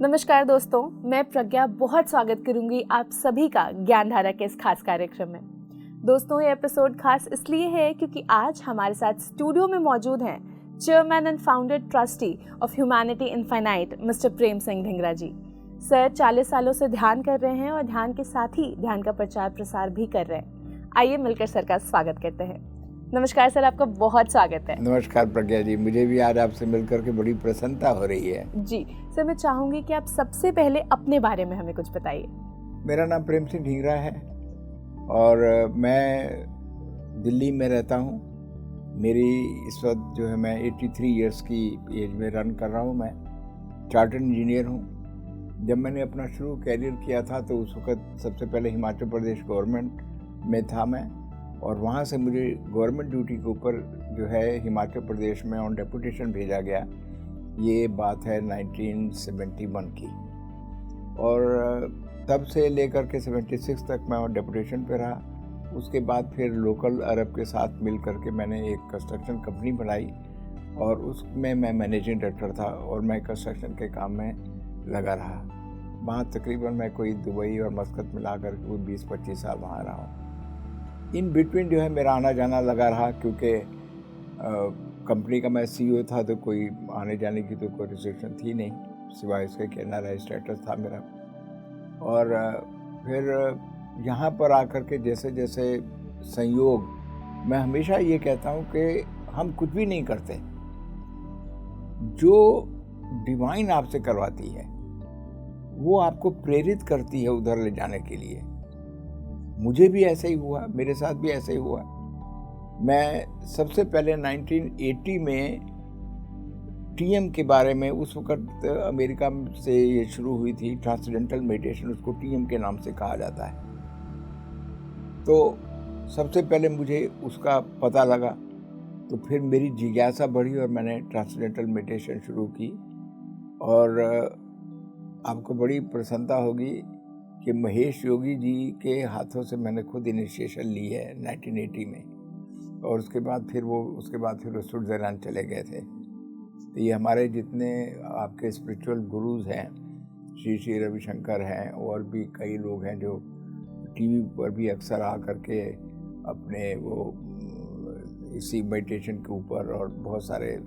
नमस्कार दोस्तों, मैं प्रज्ञा बहुत स्वागत करूंगी आप सभी का ज्ञानधारा के इस खास कार्यक्रम में। दोस्तों, ये एपिसोड खास इसलिए है क्योंकि आज हमारे साथ स्टूडियो में मौजूद हैं chairman and founder trustee of humanity infinite mister Prem Singh Dhingra ji. Sir 40 सालों से ध्यान कर रहे हैं और ध्यान के साथ ही ध्यान का प्रचार प्रसार भी कर रहे हैं। आइए मिलकर सर का स्वागत करते हैं। नमस्कार सर, आपका बहुत स्वागत है। नमस्कार प्रज्ञा जी, मुझे भी आज आपसे मिलकर के बड़ी प्रसन्नता हो रही है। जी सर, मैं चाहूंगी कि आप सबसे पहले अपने बारे में हमें कुछ बताइए। मेरा नाम प्रेम सिंह ढींगरा है और मैं दिल्ली में रहता हूँ। मेरी इस वक्त जो है मैं 83 इयर्स की एज में रन कर रहा हूँ। मैं चार्टर्ड इंजीनियर हूँ। जब मैंने अपना शुरू कैरियर किया था तो उस वक्त सबसे पहले हिमाचल प्रदेश गवर्नमेंट में था मैं, और वहाँ से मुझे गवर्नमेंट ड्यूटी के ऊपर जो है हिमाचल प्रदेश में ऑन डेपुटेशन भेजा गया। ये बात है 1971 की, और तब से लेकर के 76 तक मैं ऑन डेपुटेशन पे रहा। उसके बाद फिर लोकल अरब के साथ मिल करके मैंने एक कंस्ट्रक्शन कंपनी बनाई और उसमें मैं मैनेजिंग डायरेक्टर था और मैं कंस्ट्रक्शन के काम में लगा रहा। वहाँ तकरीबन मैं कोई दुबई और मस्कत मिला कर कोई 20-25 साल वहाँ रहा हूँ। इन बिटवीन जो है मेरा आना जाना लगा रहा, क्योंकि कंपनी का मैं CEO था तो कोई आने जाने की तो कोई रिस्ट्रिक्शन थी नहीं, सिवाय इसके कि NRI स्टेटस था मेरा। और फिर यहाँ पर आकर के जैसे जैसे संयोग, मैं हमेशा ये कहता हूँ कि हम कुछ भी नहीं करते, जो डिवाइन आपसे करवाती है वो आपको प्रेरित करती है उधर ले जाने के लिए। मुझे भी ऐसा ही हुआ, मेरे साथ भी ऐसा ही हुआ। मैं सबसे पहले 1980 में TM के बारे में, उस वक्त अमेरिका से ये शुरू हुई थी ट्रांसेंडेंटल मेडिटेशन, उसको TM के नाम से कहा जाता है। तो सबसे पहले मुझे उसका पता लगा, तो फिर मेरी जिज्ञासा बढ़ी और मैंने ट्रांसेंडेंटल मेडिटेशन शुरू की। और आपको बड़ी प्रसन्नता होगी कि महेश योगी जी के हाथों से मैंने खुद इनिशिएशन ली है 1980 में, और उसके बाद फिर वो स्विट्ज़रलैंड चले गए थे। तो ये हमारे जितने आपके स्पिरिचुअल गुरुज हैं, श्री श्री रविशंकर हैं, और भी कई लोग हैं जो टीवी पर भी अक्सर आ करके अपने वो इसी मेडिटेशन के ऊपर और बहुत सारे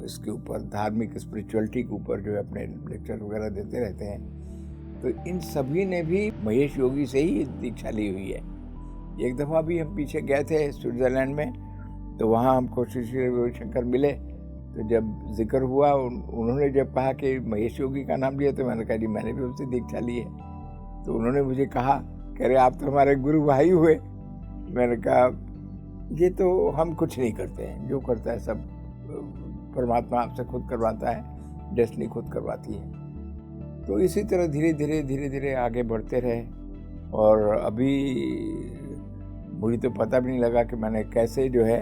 इसके ऊपर धार्मिक स्पिरिचुअलिटी के ऊपर जो है अपने लेक्चर वगैरह देते रहते हैं। तो इन सभी ने भी महेश योगी से ही दीक्षा ली हुई है। एक दफ़ा भी हम पीछे गए थे स्विट्ज़रलैंड में, तो वहाँ हमको श्री श्री रविशंकर मिले। तो जब जिक्र हुआ, उन्होंने जब कहा कि महेश योगी का नाम लिया, तो मैंने कहा जी मैंने भी उनसे दीक्षा ली है। तो उन्होंने मुझे कहा, कह रहे आप तो हमारे गुरु भाई हुए। मैंने कहा ये तो हम कुछ नहीं करते हैं, जो करता है सब परमात्मा आपसे खुद करवाता है, डेस्टिनी खुद करवाती है। तो इसी तरह धीरे धीरे आगे बढ़ते रहे, और अभी मुझे तो पता भी नहीं लगा कि मैंने कैसे जो है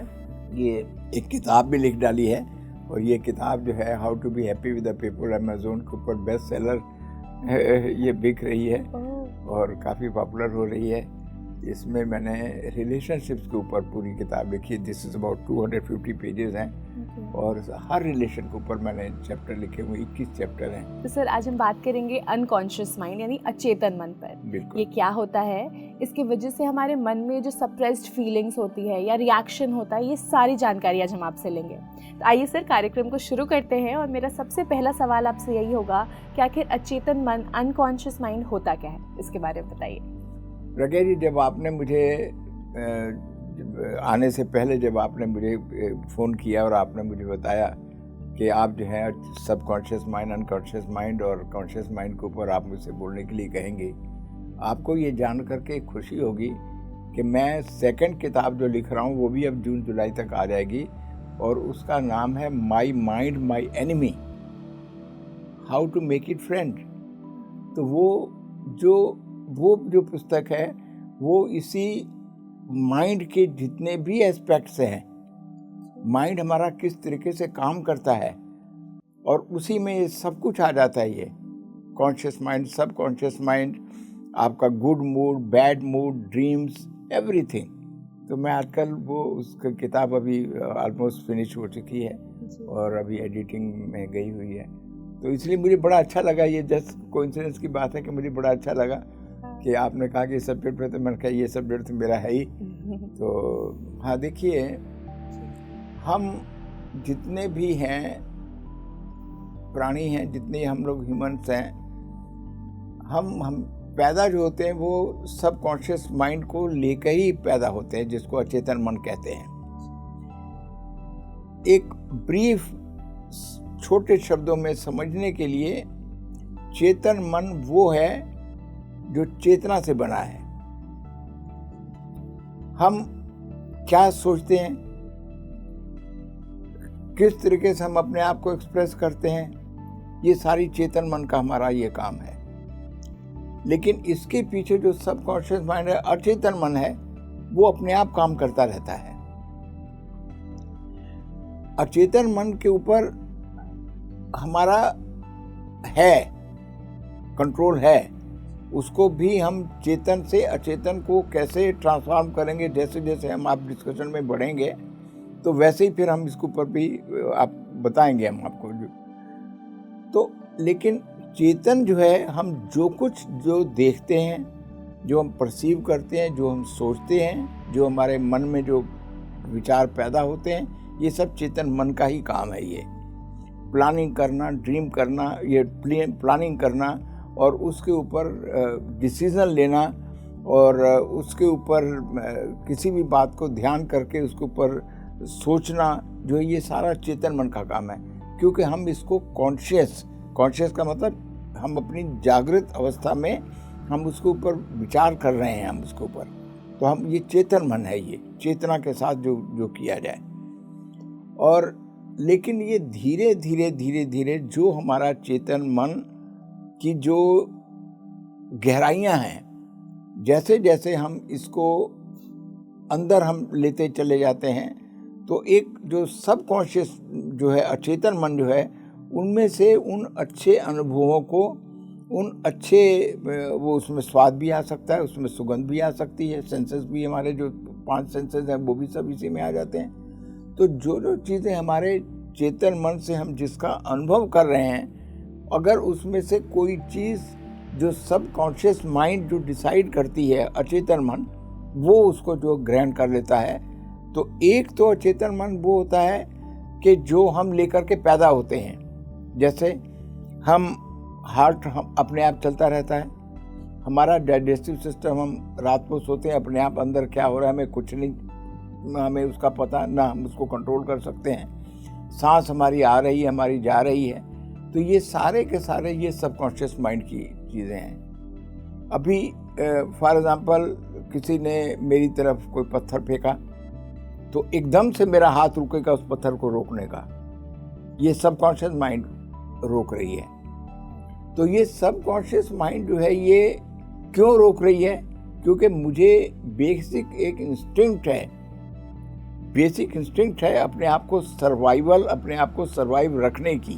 ये एक किताब भी लिख डाली है। और ये किताब जो है how to be happy with the people, Amazon के ऊपर बेस्ट सेलर ये बिक रही है और काफ़ी पॉपुलर हो रही है। इसमें मैंने रिलेशनशिप्स के ऊपर पूरी किताब लिखी है। दिस इज़ अबाउट 250 पेजेस हैं, और हर रिलेशन के ऊपर मैंने चैप्टर लिखे हुए 21 चैप्टर हैं। तो सर आज हम बात करेंगे अनकॉन्शियस माइंड यानी अचेतन मन पर। बिल्कुल। ये क्या होता है, इसकी वजह से हमारे मन में जो सप्रेस्ड फीलिंग्स होती है या रिएक्शन होता है, ये सारी जानकारी आज हम आपसे लेंगे। तो आइए सर कार्यक्रम को शुरू करते हैं, और मेरा सबसे पहला सवाल आपसे यही होगा कि आखिर अचेतन मन अनकॉन्शियस माइंड होता क्या है, इसके बारे में बताइए। प्रज्ञा जी, जब आपने मुझे आने से पहले जब आपने मुझे फ़ोन किया और आपने मुझे बताया कि आप जो है सबकॉन्शियस माइंड, अनकॉन्शियस माइंड और कॉन्शियस माइंड के ऊपर आप मुझसे बोलने के लिए कहेंगे, आपको ये जान करके खुशी होगी कि मैं सेकंड किताब जो लिख रहा हूँ वो भी अब जून जुलाई तक आ जाएगी, और उसका नाम है my mind my enemy, how to make it friend. तो वो जो पुस्तक है वो इसी माइंड के जितने भी एस्पेक्ट्स हैं, माइंड हमारा किस तरीके से काम करता है, और उसी में सब कुछ आ जाता है। ये कॉन्शियस माइंड, सब कॉन्शियस माइंड, आपका good mood, bad mood, dreams, everything. तो मैं आजकल वो उसकी किताब अभी ऑलमोस्ट फिनिश हो चुकी है और अभी एडिटिंग में गई हुई है। तो इसलिए मुझे बड़ा अच्छा लगा, ये जस्ट कोइंसिडेंस की बात है कि मुझे बड़ा अच्छा लगा कि आपने कहा कि सब्जेक्ट पे, तो मैंने कहा ये सब्जेक्ट तो मेरा है ही। तो हाँ, देखिए, हम जितने भी हैं प्राणी हैं, जितने हम लोग ह्यूमंस हैं, हम पैदा जो होते हैं वो सबकॉन्शियस माइंड को लेकर ही पैदा होते हैं, जिसको अचेतन मन कहते हैं। एक ब्रीफ छोटे शब्दों में समझने के लिए, चेतन मन वो है जो चेतना से बना है। हम क्या सोचते हैं, किस तरीके से हम अपने आप को एक्सप्रेस करते हैं, ये सारी चेतन मन का हमारा ये काम है। लेकिन इसके पीछे जो सबकॉन्शियस माइंड है, अचेतन मन है, वो अपने आप काम करता रहता है। अचेतन मन के ऊपर हमारा है कंट्रोल है, उसको भी हम चेतन से अचेतन को कैसे ट्रांसफॉर्म करेंगे, जैसे जैसे हम आप डिस्कशन में बढ़ेंगे तो वैसे ही फिर हम इसके ऊपर भी आप बताएंगे हम आपको। तो लेकिन चेतन जो है, हम जो कुछ जो देखते हैं, जो हम परसीव करते हैं, जो हम सोचते हैं, जो हमारे मन में जो विचार पैदा होते हैं, ये सब चेतन मन का ही काम है। ये प्लानिंग करना, ड्रीम करना, ये प्लानिंग करना और उसके ऊपर डिसीजन लेना और उसके ऊपर किसी भी बात को ध्यान करके उसके ऊपर सोचना, जो ये सारा चेतन मन का काम है। क्योंकि हम इसको कॉन्शियस का मतलब हम अपनी जागृत अवस्था में हम उसके ऊपर विचार कर रहे हैं, हम उसके ऊपर, तो हम ये चेतन मन है, ये चेतना के साथ जो किया जाए। और लेकिन ये धीरे धीरे जो हमारा चेतन मन की जो गहराइयाँ हैं, जैसे जैसे हम इसको अंदर हम लेते चले जाते हैं, तो एक जो सबकॉन्शियस जो है, अचेतन मन जो है, उनमें से उन अच्छे अनुभवों को, उन अच्छे वो उसमें स्वाद भी आ सकता है, उसमें सुगंध भी आ सकती है, सेंसेस भी, हमारे जो 5 सेंसेस हैं वो भी सब इसी में आ जाते हैं। तो जो चीज़ें हमारे चेतन मन से हम जिसका अनुभव कर रहे हैं, अगर उसमें से कोई चीज़ जो सबकॉन्शियस माइंड जो डिसाइड करती है, अचेतन मन, वो उसको जो ग्रहण कर लेता है, तो एक तो अचेतन मन वो होता है कि जो हम लेकर के पैदा होते हैं। जैसे हार्ट हम अपने आप चलता रहता है, हमारा डाइजेस्टिव सिस्टम, हम रात को सोते हैं, अपने आप अंदर क्या हो रहा है हमें कुछ नहीं, हमें उसका पता ना, हम उसको कंट्रोल कर सकते हैं। सांस हमारी आ रही है, हमारी जा रही है, तो ये सारे के सारे ये सबकॉन्शियस माइंड की चीज़ें हैं। अभी फॉर एग्जांपल किसी ने मेरी तरफ कोई पत्थर फेंका, तो एकदम से मेरा हाथ रुकेगा उस पत्थर को रोकने का, ये सबकॉन्शियस माइंड रोक रही है। तो ये सबकॉन्शियस माइंड जो है, ये क्यों रोक रही है? क्योंकि मुझे बेसिक एक इंस्टिंक्ट है अपने आप को सर्वाइव रखने की।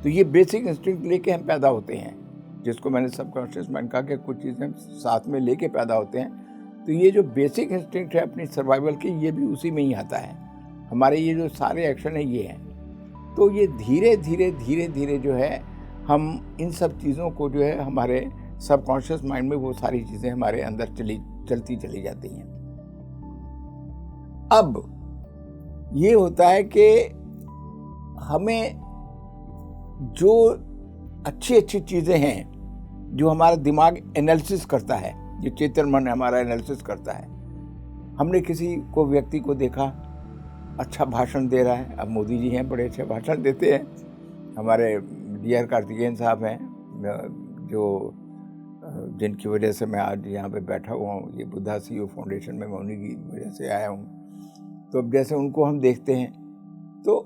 तो ये बेसिक इंस्टिंक्ट लेके हम पैदा होते हैं, जिसको मैंने सबकॉन्शियस माइंड कहा कि कुछ चीज़ें साथ में लेके पैदा होते हैं। तो ये जो बेसिक इंस्टिंक्ट है अपनी सर्वाइवल की, ये भी उसी में ही आता है। हमारे ये जो सारे एक्शन है ये हैं। तो ये धीरे धीरे जो है, हम इन सब चीज़ों को जो है, हमारे सबकॉन्शियस माइंड में वो सारी चीज़ें हमारे अंदर चलती चली जाती हैं। अब ये होता है कि हमें जो अच्छी चीज़ें हैं, जो हमारा दिमाग एनालिसिस करता है, जो चेतन मन हमारा एनालिसिस करता है। हमने किसी को व्यक्ति को देखा, अच्छा भाषण दे रहा है, अब मोदी जी हैं, बड़े अच्छे भाषण देते हैं। हमारे डी.आर. कार्तिकेयन साहब हैं, जो जिनकी वजह से मैं आज यहाँ पे बैठा हुआ हूँ, ये बुद्धा सीईओ फाउंडेशन में मैं उन्हीं की वजह से आया हूँ। तो अब जैसे उनको हम देखते हैं, तो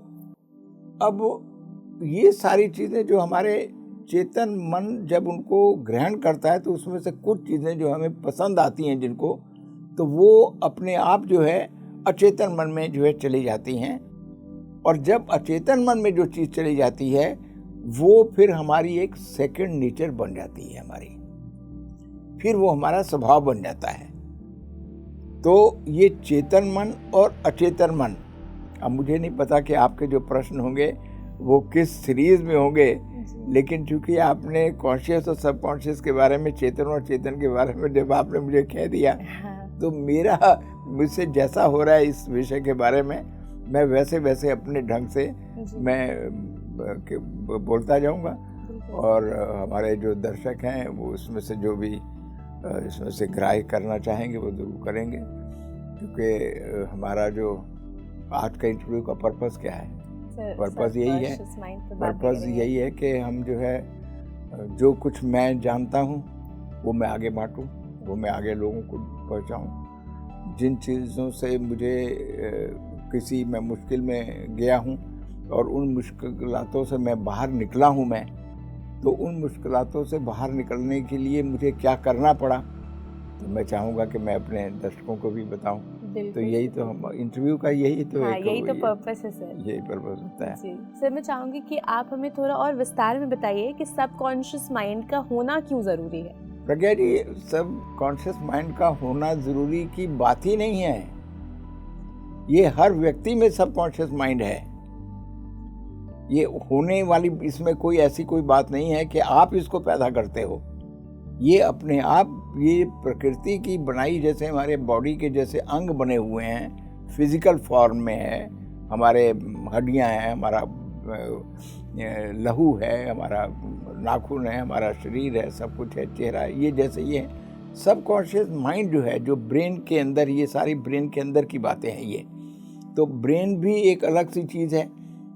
अब ये सारी चीज़ें जो हमारे चेतन मन जब उनको ग्रहण करता है, तो उसमें से कुछ चीज़ें जो हमें पसंद आती हैं जिनको, तो वो अपने आप जो है अचेतन मन में जो है चली जाती हैं। और जब अचेतन मन में जो चीज़ चली जाती है, वो फिर हमारी एक सेकंड नेचर बन जाती है हमारी, फिर वो हमारा स्वभाव बन जाता है। तो ये चेतन मन और अचेतन मन, अब मुझे नहीं पता कि आपके जो प्रश्न होंगे वो किस सीरीज में होंगे, जी। लेकिन चूंकि आपने कॉन्शियस और सबकॉन्शियस के बारे में, चेतन और चेतन के बारे में जब आपने मुझे कह दिया, हाँ। तो मुझसे जैसा हो रहा है इस विषय के बारे में, मैं वैसे वैसे अपने ढंग से जी। मैं बोलता जाऊंगा। बिल्कुल। और हमारे जो दर्शक हैं वो इसमें से जो भी इसमें से ग्राह्य करना चाहेंगे वो जरूर करेंगे, क्योंकि हमारा जो आज का इंटरव्यू का पर्पस क्या है, पर्पस यही है, पर्पस यही है कि हम जो है जो कुछ मैं जानता हूँ वो मैं आगे बांटूँ, वो मैं आगे लोगों को पहुँचाऊँ। जिन चीज़ों से मुझे किसी मैं मुश्किल में गया हूँ और उन मुश्किलातों से मैं बाहर निकला हूँ, मैं तो उन मुश्किलातों से बाहर निकलने के लिए मुझे क्या करना पड़ा, तो मैं चाहूँगा कि मैं अपने दर्शकों को भी बताऊँ। तो यही तो हम इंटरव्यू का यही तो हाँ, एक यही तो पर्पस है सर। यही पर्पस होता है। जी सर, मैं चाहूँगी कि आप हमें थोड़ा और विस्तार में बताइए कि सबकॉन्शियस माइंड का होना क्यों ज़रूरी है। प्रज्ञा जी, सब कॉन्शियस माइंड का होना ज़रूरी की बात ही नहीं है। ये हर व्यक्ति में सबकॉन्शियस माइंड है। ये होने वाली, इसमें कोई ऐसी कोई बात नहीं है कि आप इसको पैदा करते हो। ये अपने आप, ये प्रकृति की बनाई, जैसे हमारे बॉडी के जैसे अंग बने हुए हैं, फिजिकल फॉर्म में है, हमारे हड्डियां हैं, हमारा लहू है, हमारा नाखून है, हमारा शरीर है, सब कुछ है, चेहरा है, ये जैसे ये सबकॉन्शियस माइंड जो है, जो ब्रेन के अंदर, ये सारी ब्रेन के अंदर की बातें हैं। ये तो ब्रेन भी एक अलग सी चीज़ है,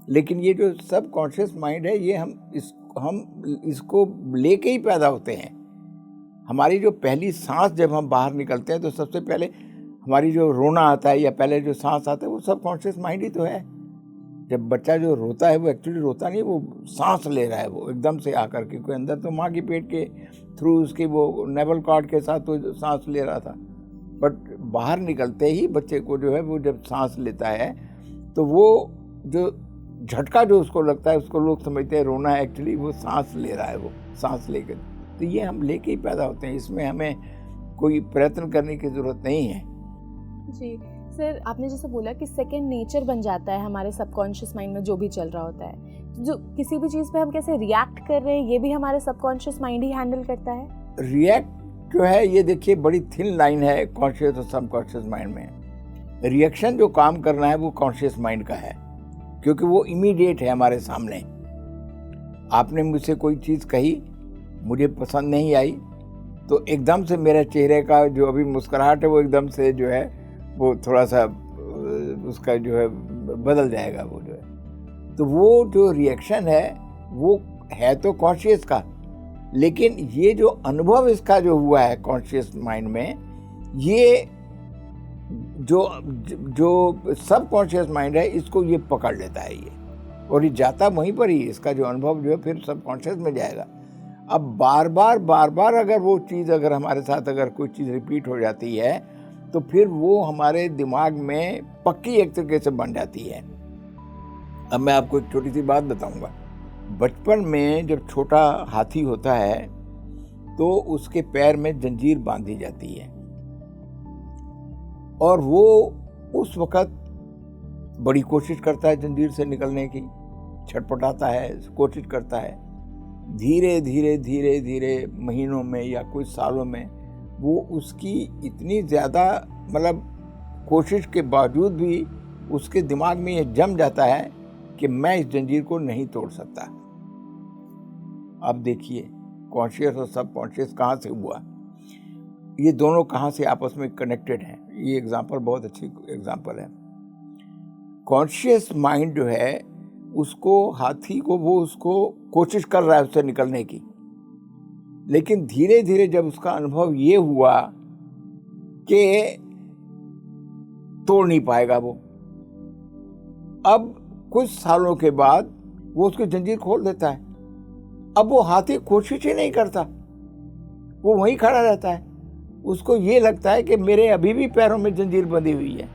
लेकिन ये जो सबकॉन्शियस माइंड है, ये हम इसको लेके ही पैदा होते हैं। हमारी जो पहली सांस जब हम बाहर निकलते हैं तो सबसे पहले हमारी जो रोना आता है या पहले जो सांस आता है वो सबकॉन्शियस माइंड ही तो है। जब बच्चा जो रोता है वो एक्चुअली रोता नहीं, वो सांस ले रहा है, वो एकदम से आकर के, कोई अंदर तो माँ की पेट के थ्रू उसकी वो नेवल कॉर्ड के साथ तो सांस ले रहा था, बट बाहर निकलते ही बच्चे को जो है वो जब सांस लेता है तो वो जो झटका जो उसको लगता है, उसको लोग समझते हैं रोना है, एक्चुअली वो सांस ले रहा है, वो सांस लेकर। तो ये हम लेके ही पैदा होते हैं, इसमें हमें कोई प्रयत्न करने की जरूरत नहीं है। जी सर, आपने जैसे बोला कि सेकंड नेचर बन जाता है हमारे सबकॉन्शियस माइंड में जो भी चल रहा होता है, जो किसी भी चीज़ पे हम कैसे रिएक्ट कर रहे हैं ये भी हमारे सबकॉन्शियस माइंड ही हैंडल करता है। रिएक्ट जो है, ये देखिए बड़ी थिन लाइन है कॉन्शियस और सबकॉन्शियस माइंड में। रिएक्शन जो काम करना है वो कॉन्शियस माइंड का है, क्योंकि वो इमीडिएट है हमारे सामने। आपने मुझसे कोई चीज़ कही, मुझे पसंद नहीं आई, तो एकदम से मेरे चेहरे का जो अभी मुस्कुराहट है वो एकदम से जो है वो थोड़ा सा उसका जो है बदल जाएगा, वो जो है। तो वो जो रिएक्शन है वो है तो कॉन्शियस का, लेकिन ये जो अनुभव इसका जो हुआ है कॉन्शियस माइंड में, ये जो सबकॉन्शियस माइंड है इसको ये पकड़ लेता है ये, और ये जाता वहीं पर ही, इसका जो अनुभव जो है फिर सबकॉन्शियस में जाएगा। अब बार बार अगर वो चीज़, अगर हमारे साथ अगर कोई चीज़ रिपीट हो जाती है तो फिर वो हमारे दिमाग में पक्की एक तरीके से बन जाती है। अब मैं आपको एक छोटी सी बात बताऊंगा। बचपन में जब छोटा हाथी होता है तो उसके पैर में जंजीर बांधी जाती है, और वो उस वक़्त बड़ी कोशिश करता है जंजीर से निकलने की, छटपटाता है, कोशिश करता है। धीरे धीरे महीनों में या कुछ सालों में वो उसकी इतनी ज़्यादा मतलब कोशिश के बावजूद भी उसके दिमाग में ये जम जाता है कि मैं इस जंजीर को नहीं तोड़ सकता। अब देखिए कॉन्शियस और सबकॉन्शियस कहाँ से हुआ, ये दोनों कहाँ से आपस में कनेक्टेड हैं। ये एग्जांपल बहुत अच्छी एग्जांपल है। कॉन्शियस माइंड जो है उसको, हाथी को, वो उसको कोशिश कर रहा है उससे निकलने की, लेकिन धीरे धीरे जब उसका अनुभव ये हुआ कि तोड़ नहीं पाएगा वो, अब कुछ सालों के बाद वो उसकी जंजीर खोल देता है। अब वो हाथी कोशिश ही नहीं करता, वो वहीं खड़ा रहता है। उसको ये लगता है कि मेरे अभी भी पैरों में जंजीर बंधी हुई है।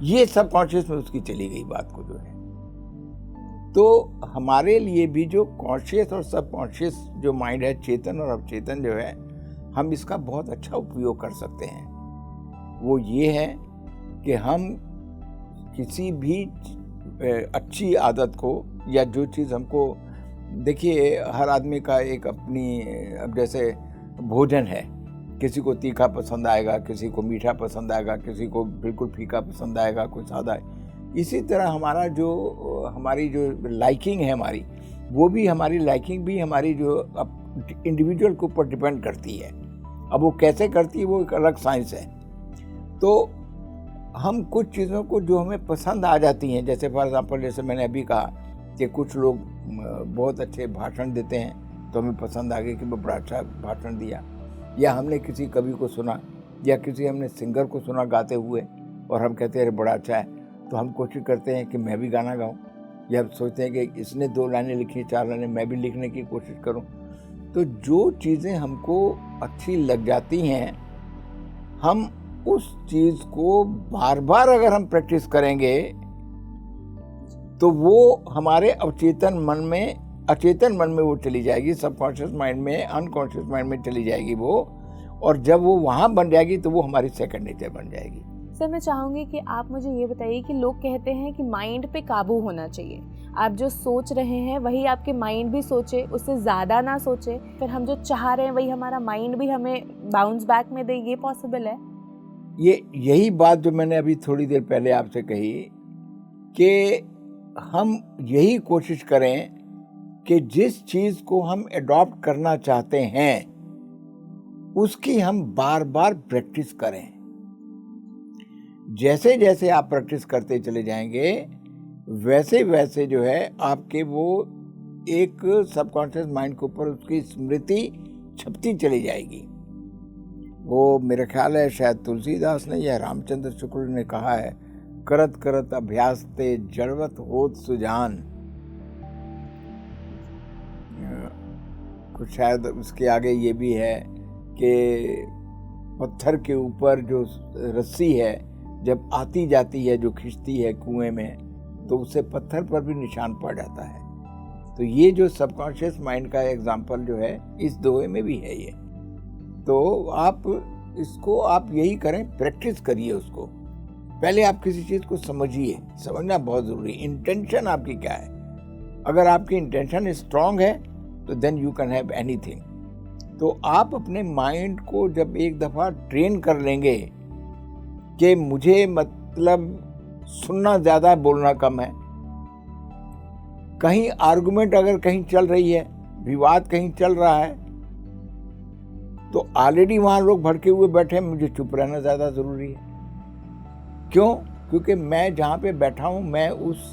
ये सबकॉन्शियस में उसकी चली गई बात को जो है। तो हमारे लिए भी जो कॉन्शियस और सबकॉन्शियस जो माइंड है, चेतन और अवचेतन जो है, हम इसका बहुत अच्छा उपयोग कर सकते हैं। वो ये है कि हम किसी भी अच्छी आदत को, या जो चीज़ हमको, देखिए हर आदमी का एक अपनी, अब जैसे भोजन है, किसी को तीखा पसंद आएगा, किसी को मीठा पसंद आएगा, किसी को बिल्कुल फीका पसंद आएगा, कोई सादा है। इसी तरह हमारी जो लाइकिंग है हमारी, वो भी हमारी लाइकिंग भी हमारी जो इंडिविजुअल के ऊपर डिपेंड करती है। अब वो कैसे करती है वो एक अलग साइंस है। तो हम कुछ चीज़ों को जो हमें पसंद आ जाती हैं, जैसे फॉर एग्जांपल जैसे मैंने अभी कहा कि कुछ लोग बहुत अच्छे भाषण देते हैं तो हमें पसंद आ गया कि वो बड़ा अच्छा भाषण दिया, या हमने किसी कवि को सुना या किसी हमने सिंगर को सुना गाते हुए और हम कहते हैं अरे बड़ा अच्छा है, तो हम कोशिश करते हैं कि मैं भी गाना गाऊं, या सोचते हैं कि इसने 2 लाइनें लिखी, 4 लाइनें, मैं भी लिखने की कोशिश करूं। तो जो चीज़ें हमको अच्छी लग जाती हैं, हम उस चीज़ को बार बार अगर हम प्रैक्टिस करेंगे तो वो हमारे अचेतन मन में वो चली जाएगी, सबकॉन्शियस माइंड में, अनकॉन्शियस माइंड में चली जाएगी वो, और जब वो वहाँ बन जाएगी तो वो हमारी सेकंड नेचर बन जाएगी। सर, मैं चाहूँगी कि आप मुझे ये बताइए कि लोग कहते हैं कि माइंड पे काबू होना चाहिए। आप जो सोच रहे हैं वही आपके माइंड भी सोचे, उससे ज़्यादा ना सोचे, फिर हम जो चाह रहे हैं वही हमारा माइंड भी हमें बाउंस बैक में दे, ये पॉसिबल है? यही बात जो मैंने अभी थोड़ी देर पहले आपसे कही कि हम यही कोशिश करें कि जिस चीज़ को हम अडॉप्ट करना चाहते हैं उसकी हम बार बार प्रैक्टिस करें। जैसे जैसे आप प्रैक्टिस करते चले जाएंगे वैसे वैसे जो है आपके वो एक सबकॉन्शियस माइंड के ऊपर उसकी स्मृति छपती चली जाएगी। वो मेरे ख्याल है शायद तुलसीदास ने या रामचंद्र शुक्ल ने कहा है, करत करत अभ्यास ते जड़वत होत सुजान। कुछ शायद उसके आगे ये भी है कि पत्थर के ऊपर जो रस्सी है जब आती जाती है, जो खींचती है कुएं में, तो उससे पत्थर पर भी निशान पड़ जाता है। तो ये जो सबकॉन्शियस माइंड का एग्जाम्पल जो है इस दोहे में भी है ये। तो आप इसको आप यही करें, प्रैक्टिस करिए उसको। पहले आप किसी चीज़ को समझिए, समझना बहुत ज़रूरी है। इंटेंशन आपकी क्या है? अगर आपकी इंटेंशन स्ट्रांग है तो then you can have anything. तो आप अपने माइंड को जब एक दफ़ा ट्रेन कर लेंगे कि मुझे मतलब सुनना ज़्यादा है, बोलना कम है, कहीं आर्गुमेंट अगर कहीं चल रही है, विवाद कहीं चल रहा है, तो ऑलरेडी वहाँ लोग भड़के हुए बैठे हैं, मुझे चुप रहना ज़्यादा ज़रूरी है। क्यों? क्योंकि मैं जहाँ पे बैठा हूँ मैं उस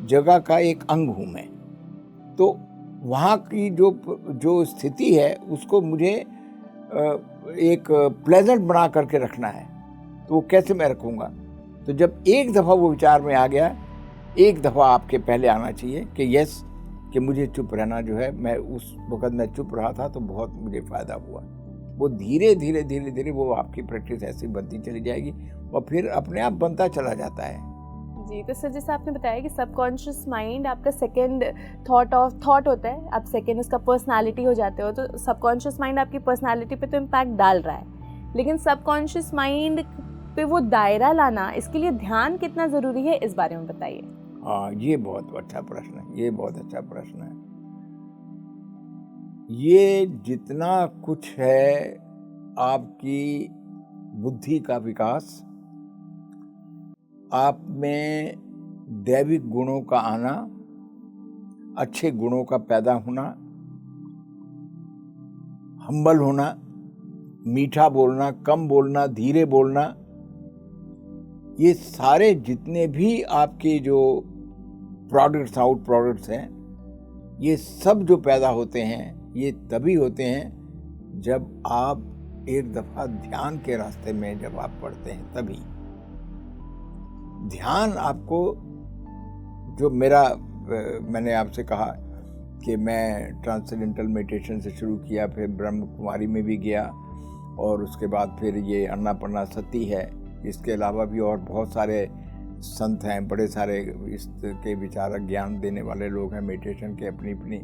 जगह का एक अंग हूँ मैं। तो वहाँ की जो स्थिति है उसको मुझे एक प्लेजेंट बना करके रखना है। तो वो कैसे मैं रखूँगा? तो जब एक दफ़ा वो विचार में आ गया, एक दफ़ा आपके पहले आना चाहिए कि यस, कि मुझे चुप रहना जो है, मैं उस वक़्त मैं चुप रहा था तो बहुत मुझे फ़ायदा हुआ। वो धीरे धीरे वो आपकी प्रैक्टिस ऐसी बनती चली जाएगी और फिर अपने आप बनता चला जाता है। जी, तो सर जैसे आपने बताया कि सबकॉन्शियस माइंड आपका सेकंड थॉट होता है, आप सेकंड उसका पर्सनालिटी हो जाते हो, तो सबकॉन्शियस माइंड आपकी पर्सनालिटी पे तो इम्पैक्ट डाल रहा है, लेकिन सबकॉन्शियस माइंड पे वो दायरा लाना, इसके लिए ध्यान कितना ज़रूरी है, इस बारे में बताइए। हाँ, ये बहुत अच्छा प्रश्न है, ये बहुत अच्छा प्रश्न है। ये जितना कुछ है आपकी बुद्धि का विकास, आप में दैविक गुणों का आना, अच्छे गुणों का पैदा होना, हम्बल होना, मीठा बोलना, कम बोलना, धीरे बोलना, ये सारे जितने भी आपके जो प्रोडक्ट्स आउट प्रोडक्ट्स हैं, ये सब जो पैदा होते हैं ये तभी होते हैं जब आप एक दफ़ा ध्यान के रास्ते में जब आप पढ़ते हैं। तभी ध्यान आपको, जो मैंने आपसे कहा कि मैं ट्रांसेंडेंटल मेडिटेशन से शुरू किया, फिर ब्रह्म कुमारी में भी गया और उसके बाद फिर ये अन्नापर्णा सती है। इसके अलावा भी और बहुत सारे संत हैं, बड़े सारे इसके विचारक, ज्ञान देने वाले लोग हैं मेडिटेशन के, अपनी अपनी,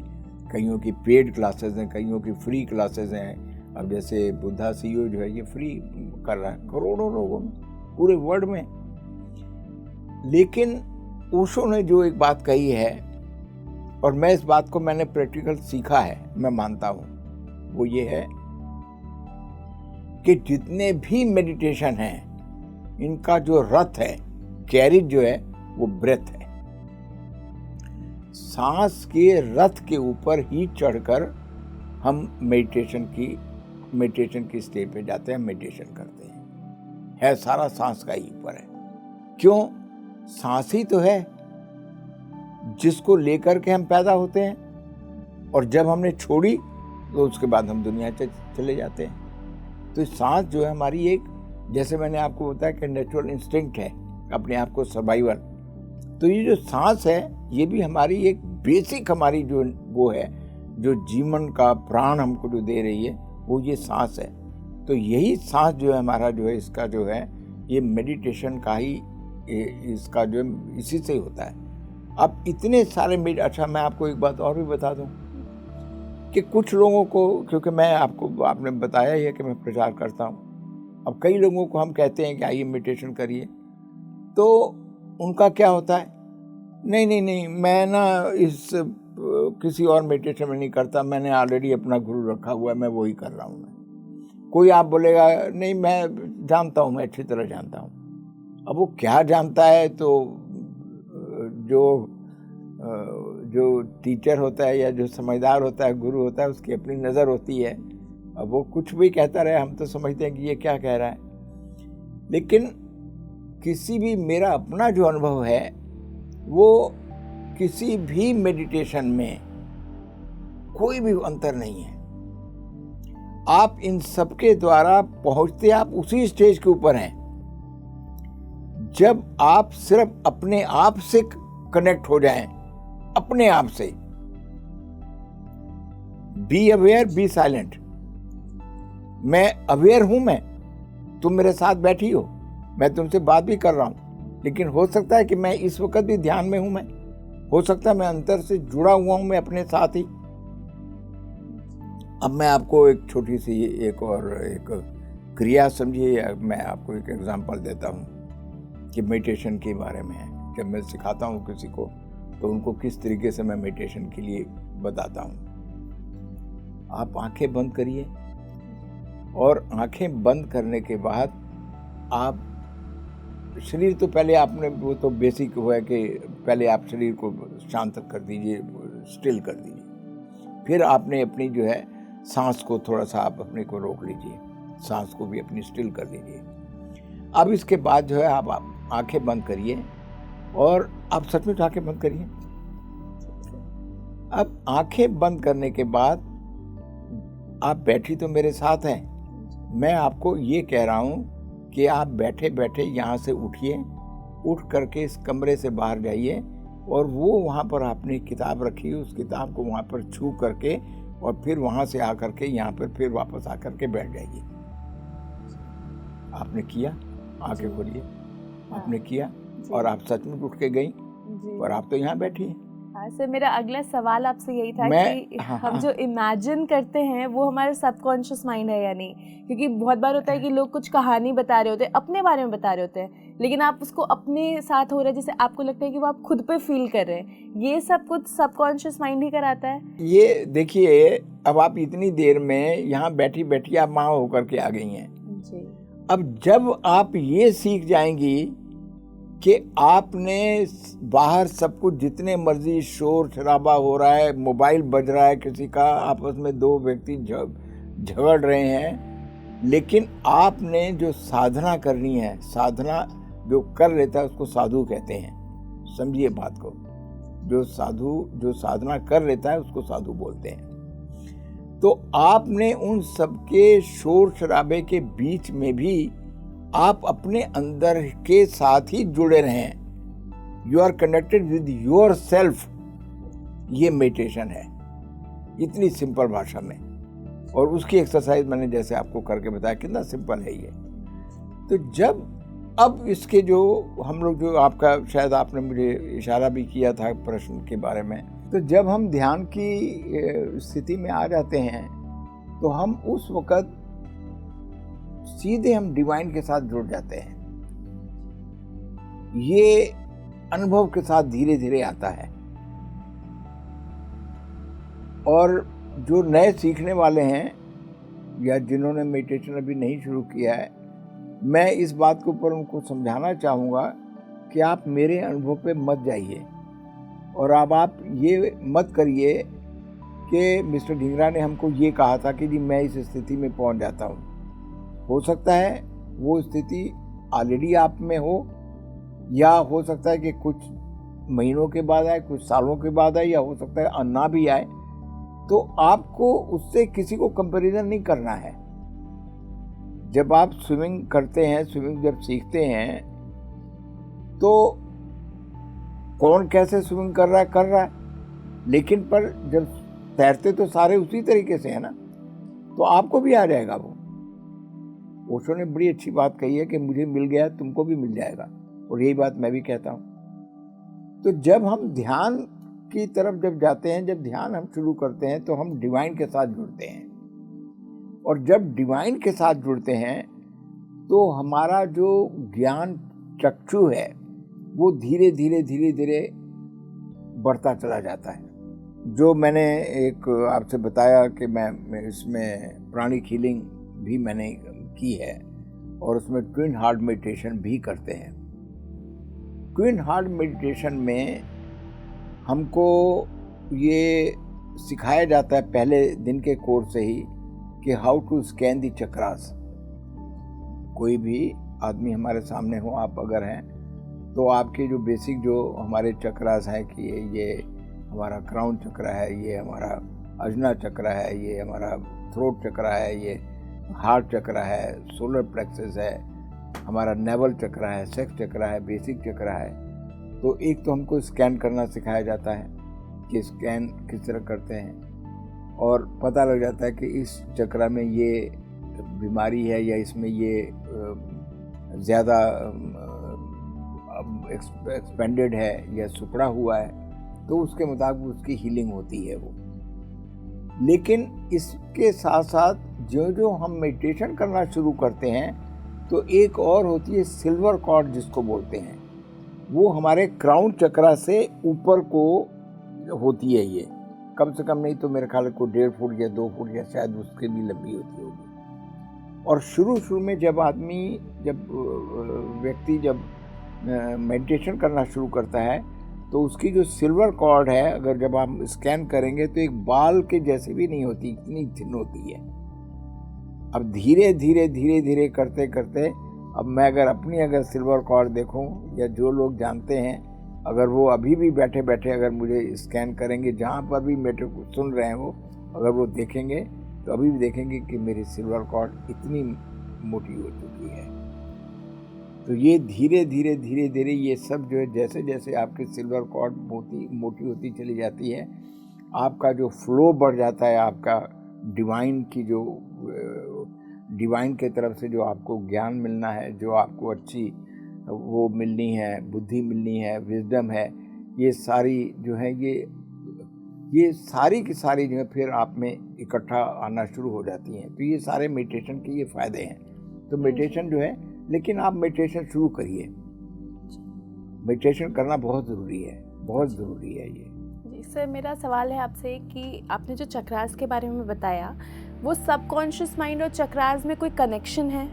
कईयों की पेड क्लासेस हैं, कईयों की फ्री क्लासेस हैं। अब जैसे बुद्धा CEO जो है ये फ्री कर रहा है करोड़ों लोगों में पूरे वर्ल्ड में। लेकिन ओशो ने जो एक बात कही है, और मैं इस बात को मैंने प्रैक्टिकल सीखा है, मैं मानता हूं, वो ये है कि जितने भी मेडिटेशन हैं, इनका जो रथ है, कैरिज जो है, वो ब्रेथ है। सांस के रथ के ऊपर ही चढ़कर हम मेडिटेशन की स्टेज पे जाते हैं, मेडिटेशन करते हैं। है सारा सांस का ही ऊपर है। क्यों? सांस ही तो है जिसको लेकर के हम पैदा होते हैं, और जब हमने छोड़ी तो उसके बाद हम दुनिया चले जाते हैं। तो सांस जो है हमारी एक, जैसे मैंने आपको बताया कि नेचुरल इंस्टिंक्ट है अपने आप को सर्वाइवल। तो ये जो सांस है, ये भी हमारी एक बेसिक, हमारी जो वो है, जो जीवन का प्राण हमको जो दे रही है, वो ये सांस है। तो यही सांस जो है हमारा, जो है इसका जो है, ये मेडिटेशन का ही, इसका जो है इसी से ही होता है। अब इतने सारे अच्छा, मैं आपको एक बात और भी बता दूं कि कुछ लोगों को, क्योंकि आपने बताया ही है कि मैं प्रचार करता हूं, अब कई लोगों को हम कहते हैं कि आइए मेडिटेशन करिए, तो उनका क्या होता है, नहीं, मैं ना किसी और मेडिटेशन में नहीं करता, मैंने ऑलरेडी अपना गुरु रखा हुआ है, मैं वही कर रहा हूँ। कोई आप बोलेगा नहीं, मैं जानता हूँ, मैं अच्छी तरह जानता हूँ। अब वो क्या जानता है, तो जो टीचर होता है या जो समझदार होता है, गुरु होता है, उसकी अपनी नज़र होती है। अब वो कुछ भी कहता रहे, हम तो समझते हैं कि ये क्या कह रहा है। लेकिन किसी भी, मेरा अपना जो अनुभव है, वो किसी भी मेडिटेशन में कोई भी अंतर नहीं है। आप इन सबके द्वारा पहुंचते आप उसी स्टेज के ऊपर हैं जब आप सिर्फ अपने आप से कनेक्ट हो जाएं, अपने आप से। Be aware, be silent. मैं अवेयर हूं, तुम मेरे साथ बैठी हो, मैं तुमसे बात भी कर रहा हूं, लेकिन हो सकता है कि मैं इस वक्त भी ध्यान में हूं, हो सकता है मैं अंतर से जुड़ा हुआ हूं, मैं अपने साथ ही। अब मैं आपको एक छोटी सी एक क्रिया समझिए, मैं आपको एक एग्जांपल देता हूं कि मेडिटेशन के बारे में है। जब मैं सिखाता हूं किसी को, तो उनको किस तरीके से मैं मेडिटेशन के लिए बताता हूं। आप आंखें बंद करिए, और आंखें बंद करने के बाद आप शरीर, तो पहले आपने, वो तो बेसिक हुआ है कि पहले आप शरीर को शांत कर दीजिए, स्टिल कर दीजिए। फिर आपने अपनी जो है सांस को थोड़ा सा आप अपने को रोक लीजिए, सांस को भी अपनी स्टिल कर दीजिए। अब इसके बाद जो है आप आंखें बंद करिए, और आप सचमुच आंखें बंद करिए। अब आंखें बंद करने के बाद आप बैठी तो मेरे साथ हैं, मैं आपको ये कह रहा हूं कि आप बैठे बैठे यहाँ से उठिए, उठ करके इस कमरे से बाहर जाइए, और वो वहाँ पर आपने किताब रखी है, उस किताब को वहाँ पर छू करके, और फिर वहाँ से आकर के यहाँ पर फिर वापस आकर के बैठ जाइए। आपने किया, आंखें खोलिए, आपने किया, और आप सचमुच उठ के गई, और आप तो यहाँ बैठी हैं। सर, मेरा अगला सवाल आपसे यही था कि हम जो इमेजिन करते हैं वो हमारा सबकॉन्शियस माइंड है या नहीं, क्योंकि बहुत बार होता है कि लोग कुछ कहानी बता रहे होते हैं, अपने बारे में बता रहे होते हैं, लेकिन आप उसको अपने साथ हो रहा है, जैसे आपको लगता है कि वो आप खुद पे फील कर रहे हैं। ये सब कुछ सबकॉन्शियस माइंड ही कराता है। ये देखिए, अब आप इतनी देर में यहाँ बैठी बैठी आप माँ होकर के आ गई हैं जी। अब जब आप ये सीख जाएंगी कि आपने बाहर सब कुछ, जितने मर्जी शोर शराबा हो रहा है, मोबाइल बज रहा है किसी का, आपस में दो व्यक्ति झगड़ रहे हैं, लेकिन आपने जो साधना करनी है, साधना जो कर लेता है उसको साधु कहते हैं। समझिए बात को, जो साधना कर लेता है उसको साधु बोलते हैं। तो आपने उन सबके शोर शराबे के बीच में भी आप अपने अंदर के साथ ही जुड़े रहें। You are connected with yourself. ये मेडिटेशन है, इतनी सिंपल भाषा में, और उसकी एक्सरसाइज मैंने जैसे आपको करके बताया, कितना सिंपल है ये। तो जब अब इसके जो हम लोग, जो आपका शायद आपने मुझे इशारा भी किया था प्रश्न के बारे में, तो जब हम ध्यान की स्थिति में आ जाते हैं, तो हम उस वक़्त सीधे हम डिवाइन के साथ जुड़ जाते हैं। ये अनुभव के साथ धीरे धीरे आता है। और जो नए सीखने वाले हैं या जिन्होंने मेडिटेशन अभी नहीं शुरू किया है, मैं इस बात के ऊपर उनको समझाना चाहूँगा कि आप मेरे अनुभव पे मत जाइए और अब आप ये मत करिए कि मिस्टर ढींगरा ने हमको ये कहा था कि जी मैं इस स्थिति में पहुंच जाता हूँ। हो सकता है वो स्थिति ऑलरेडी आप में हो, या हो सकता है कि कुछ महीनों के बाद आए, कुछ सालों के बाद आए, या हो सकता है ना भी आए। तो आपको उससे किसी को कंपैरिजन नहीं करना है। जब आप स्विमिंग करते हैं, स्विमिंग जब सीखते हैं, तो कौन कैसे स्विमिंग कर रहा है, लेकिन पर जब तैरते तो सारे उसी तरीके से है ना, तो आपको भी आ जाएगा वो। ओशो ने बड़ी अच्छी बात कही है कि मुझे मिल गया तुमको भी मिल जाएगा, और यही बात मैं भी कहता हूँ। तो जब हम ध्यान की तरफ जब जाते हैं, जब ध्यान हम शुरू करते हैं, तो हम डिवाइन के साथ जुड़ते हैं, और जब डिवाइन के साथ जुड़ते हैं तो हमारा जो ज्ञान चक्षु है वो धीरे धीरे धीरे धीरे बढ़ता चला जाता है। जो मैंने एक आपसे बताया कि मैं इसमें प्राणिक हीलिंग भी मैंने की है, और उसमें ट्विन हार्ट मेडिटेशन भी करते हैं। ट्विन हार्ट मेडिटेशन में हमको ये सिखाया जाता है पहले दिन के कोर्स से ही कि हाउ टू स्कैन दी चक्रास। कोई भी आदमी हमारे सामने हो, आप अगर हैं, तो आपके जो बेसिक जो हमारे चक्रास हैं कि ये हमारा क्राउन चक्र है, ये हमारा अजना चक्र है, ये हमारा थ्रोट चक्र है, ये हार्ट चक्र है, सोलर प्लेक्सस है, हमारा नेवल चक्र है, सेक्स चक्र है, बेसिक चक्र है। तो एक तो हमको स्कैन करना सिखाया जाता है कि स्कैन किस तरह करते हैं, और पता लग जाता है कि इस चक्र में ये बीमारी है या इसमें ये ज़्यादा एक्सपेंडेड है या सुकड़ा हुआ है, तो उसके मुताबिक उसकी हीलिंग होती है वो। लेकिन इसके साथ साथ जो जो हम मेडिटेशन करना शुरू करते हैं, तो एक और होती है सिल्वर कॉर्ड जिसको बोलते हैं। वो हमारे क्राउन चक्र से ऊपर को होती है, ये कम से कम नहीं तो मेरे ख्याल को 1.5 फुट या 2 फुट या शायद उसके भी लंबी होती होगी। और शुरू में जब व्यक्ति मेडिटेशन करना शुरू करता है, तो उसकी जो सिल्वर कॉर्ड है, अगर जब आप स्कैन करेंगे तो एक बाल के जैसे भी नहीं होती, इतनी थिन होती है। अब धीरे धीरे धीरे धीरे करते करते, अब मैं अगर सिल्वर कॉर्ड देखूं, या जो लोग जानते हैं, अगर वो अभी भी बैठे बैठे अगर मुझे स्कैन करेंगे, जहाँ पर भी मेरे को सुन रहे हैं वो, अगर वो देखेंगे तो अभी भी देखेंगे कि मेरी सिल्वर कॉर्ड इतनी मोटी हो चुकी है। तो ये धीरे धीरे धीरे धीरे ये सब जो है, जैसे जैसे आपकी सिल्वर कॉर्ड मोटी होती चली जाती है, आपका जो फ्लो बढ़ जाता है, आपका डिवाइन के तरफ से जो आपको ज्ञान मिलना है, जो आपको अच्छी वो मिलनी है, बुद्धि मिलनी है, विजडम है, ये सारी जो है ये सारी की सारी जो है फिर आप में इकट्ठा आना शुरू हो जाती हैं। तो ये सारे मेडिटेशन के ये फ़ायदे हैं। तो मेडिटेशन जो है, लेकिन आप मेडिटेशन शुरू करिए। मेडिटेशन करना बहुत ज़रूरी है, बहुत ज़रूरी है ये। जी सर, मेरा सवाल है आपसे कि आपने जो चक्रास के बारे में बताया, वो सबकॉन्शियस माइंड और चक्रास में कोई कनेक्शन है?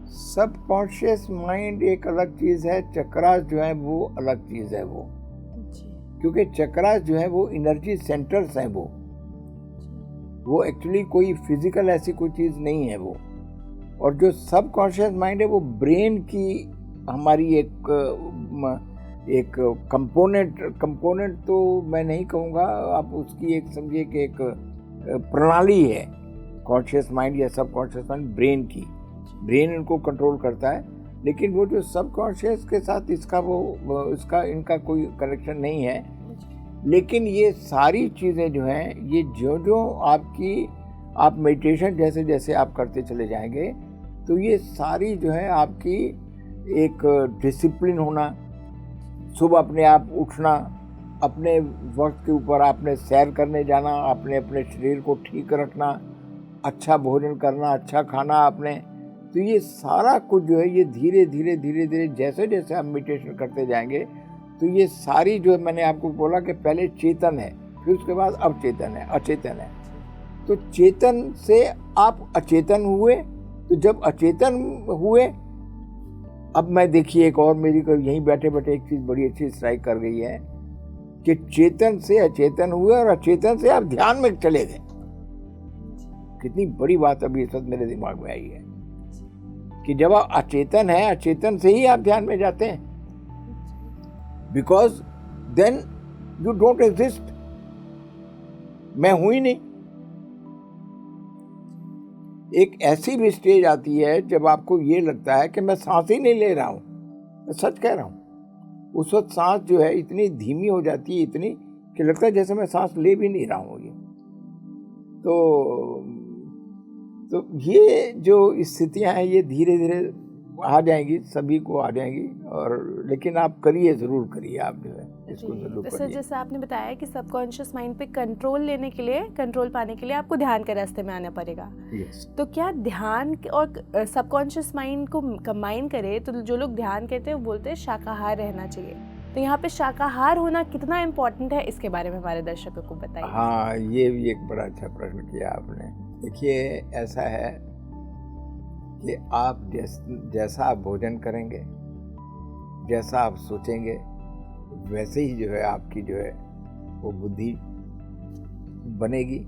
सबकॉन्शियस माइंड एक अलग चीज़ है, चक्रास जो है वो अलग चीज़ है वो। क्योंकि चक्रास जो है वो एनर्जी सेंटर्स हैं, वो एक्चुअली कोई फिजिकल ऐसी कोई चीज़ नहीं है वो। और जो सबकॉन्शियस माइंड है वो ब्रेन की हमारी एक कंपोनेंट तो मैं नहीं कहूँगा, आप उसकी एक समझिए कि एक प्रणाली है। कॉन्शियस माइंड या सबकॉन्शियस माइंड ब्रेन ब्रेन इनको कंट्रोल करता है, लेकिन वो जो सबकॉन्शियस के साथ इनका कोई कनेक्शन नहीं है। लेकिन ये सारी चीज़ें जो हैं, ये जो आप मेडिटेशन जैसे जैसे आप करते चले जाएंगे, तो ये सारी जो है आपकी एक डिसिप्लिन होना, सुबह अपने आप उठना, अपने वक्त के ऊपर आपने सैर करने जाना, अपने शरीर को ठीक रखना, अच्छा भोजन करना, अच्छा खाना आपने। तो ये सारा कुछ जो है ये धीरे धीरे धीरे धीरे जैसे जैसे आप मेडिटेशन करते जाएंगे, तो ये सारी जो मैंने आपको बोला कि पहले चेतन है, फिर उसके बाद अवचेतन है, अचेतन है। तो चेतन से आप अचेतन हुए, तो जब अचेतन हुए, अब मैं देखिए एक और मेरी को यहीं बैठे बैठे एक चीज बड़ी अच्छी स्ट्राइक कर गई है कि चेतन से अचेतन हुए और अचेतन से आप ध्यान में चले गए। कितनी बड़ी बात अभी इस वक्त मेरे दिमाग में आई है कि जब आप अचेतन है, अचेतन से ही आप ध्यान में जाते हैं, because then you don't exist. मैं हूं ही नहीं। एक ऐसी भी स्टेज आती है जब आपको ये लगता है कि मैं सांस ही नहीं ले रहा हूं। मैं सच कह रहा हूं। उस वक्त सांस जो है इतनी धीमी हो जाती है, इतनी कि लगता है जैसे मैं सांस ले भी नहीं रहा हूं। ये तो ये जो स्थितियां हैं ये धीरे धीरे आ जाएंगी, सभी को आ जाएंगी। और लेकिन आप करिए, जरूर करिए, आप जो है इसको जरूर करिए। जैसे आपने बताया कि सबकॉन्शियस माइंड पे कंट्रोल लेने के लिए, कंट्रोल पाने के लिए आपको ध्यान के रास्ते में आना पड़ेगा। तो क्या ध्यान और सबकॉन्शियस माइंड को कंबाइन करे तो जो लोग ध्यान कहते हैं वो बोलते हैं शाकाहार रहना चाहिए। तो यहाँ पे शाकाहार होना कितना इम्पोर्टेंट है, इसके बारे में हमारे दर्शकों को बताइए। हाँ, ये भी एक बड़ा अच्छा प्रश्न किया आपने। देखिए, ऐसा है कि आप जैसा आप भोजन करेंगे, जैसा आप सोचेंगे, वैसे ही जो है आपकी जो है वो बुद्धि बनेगी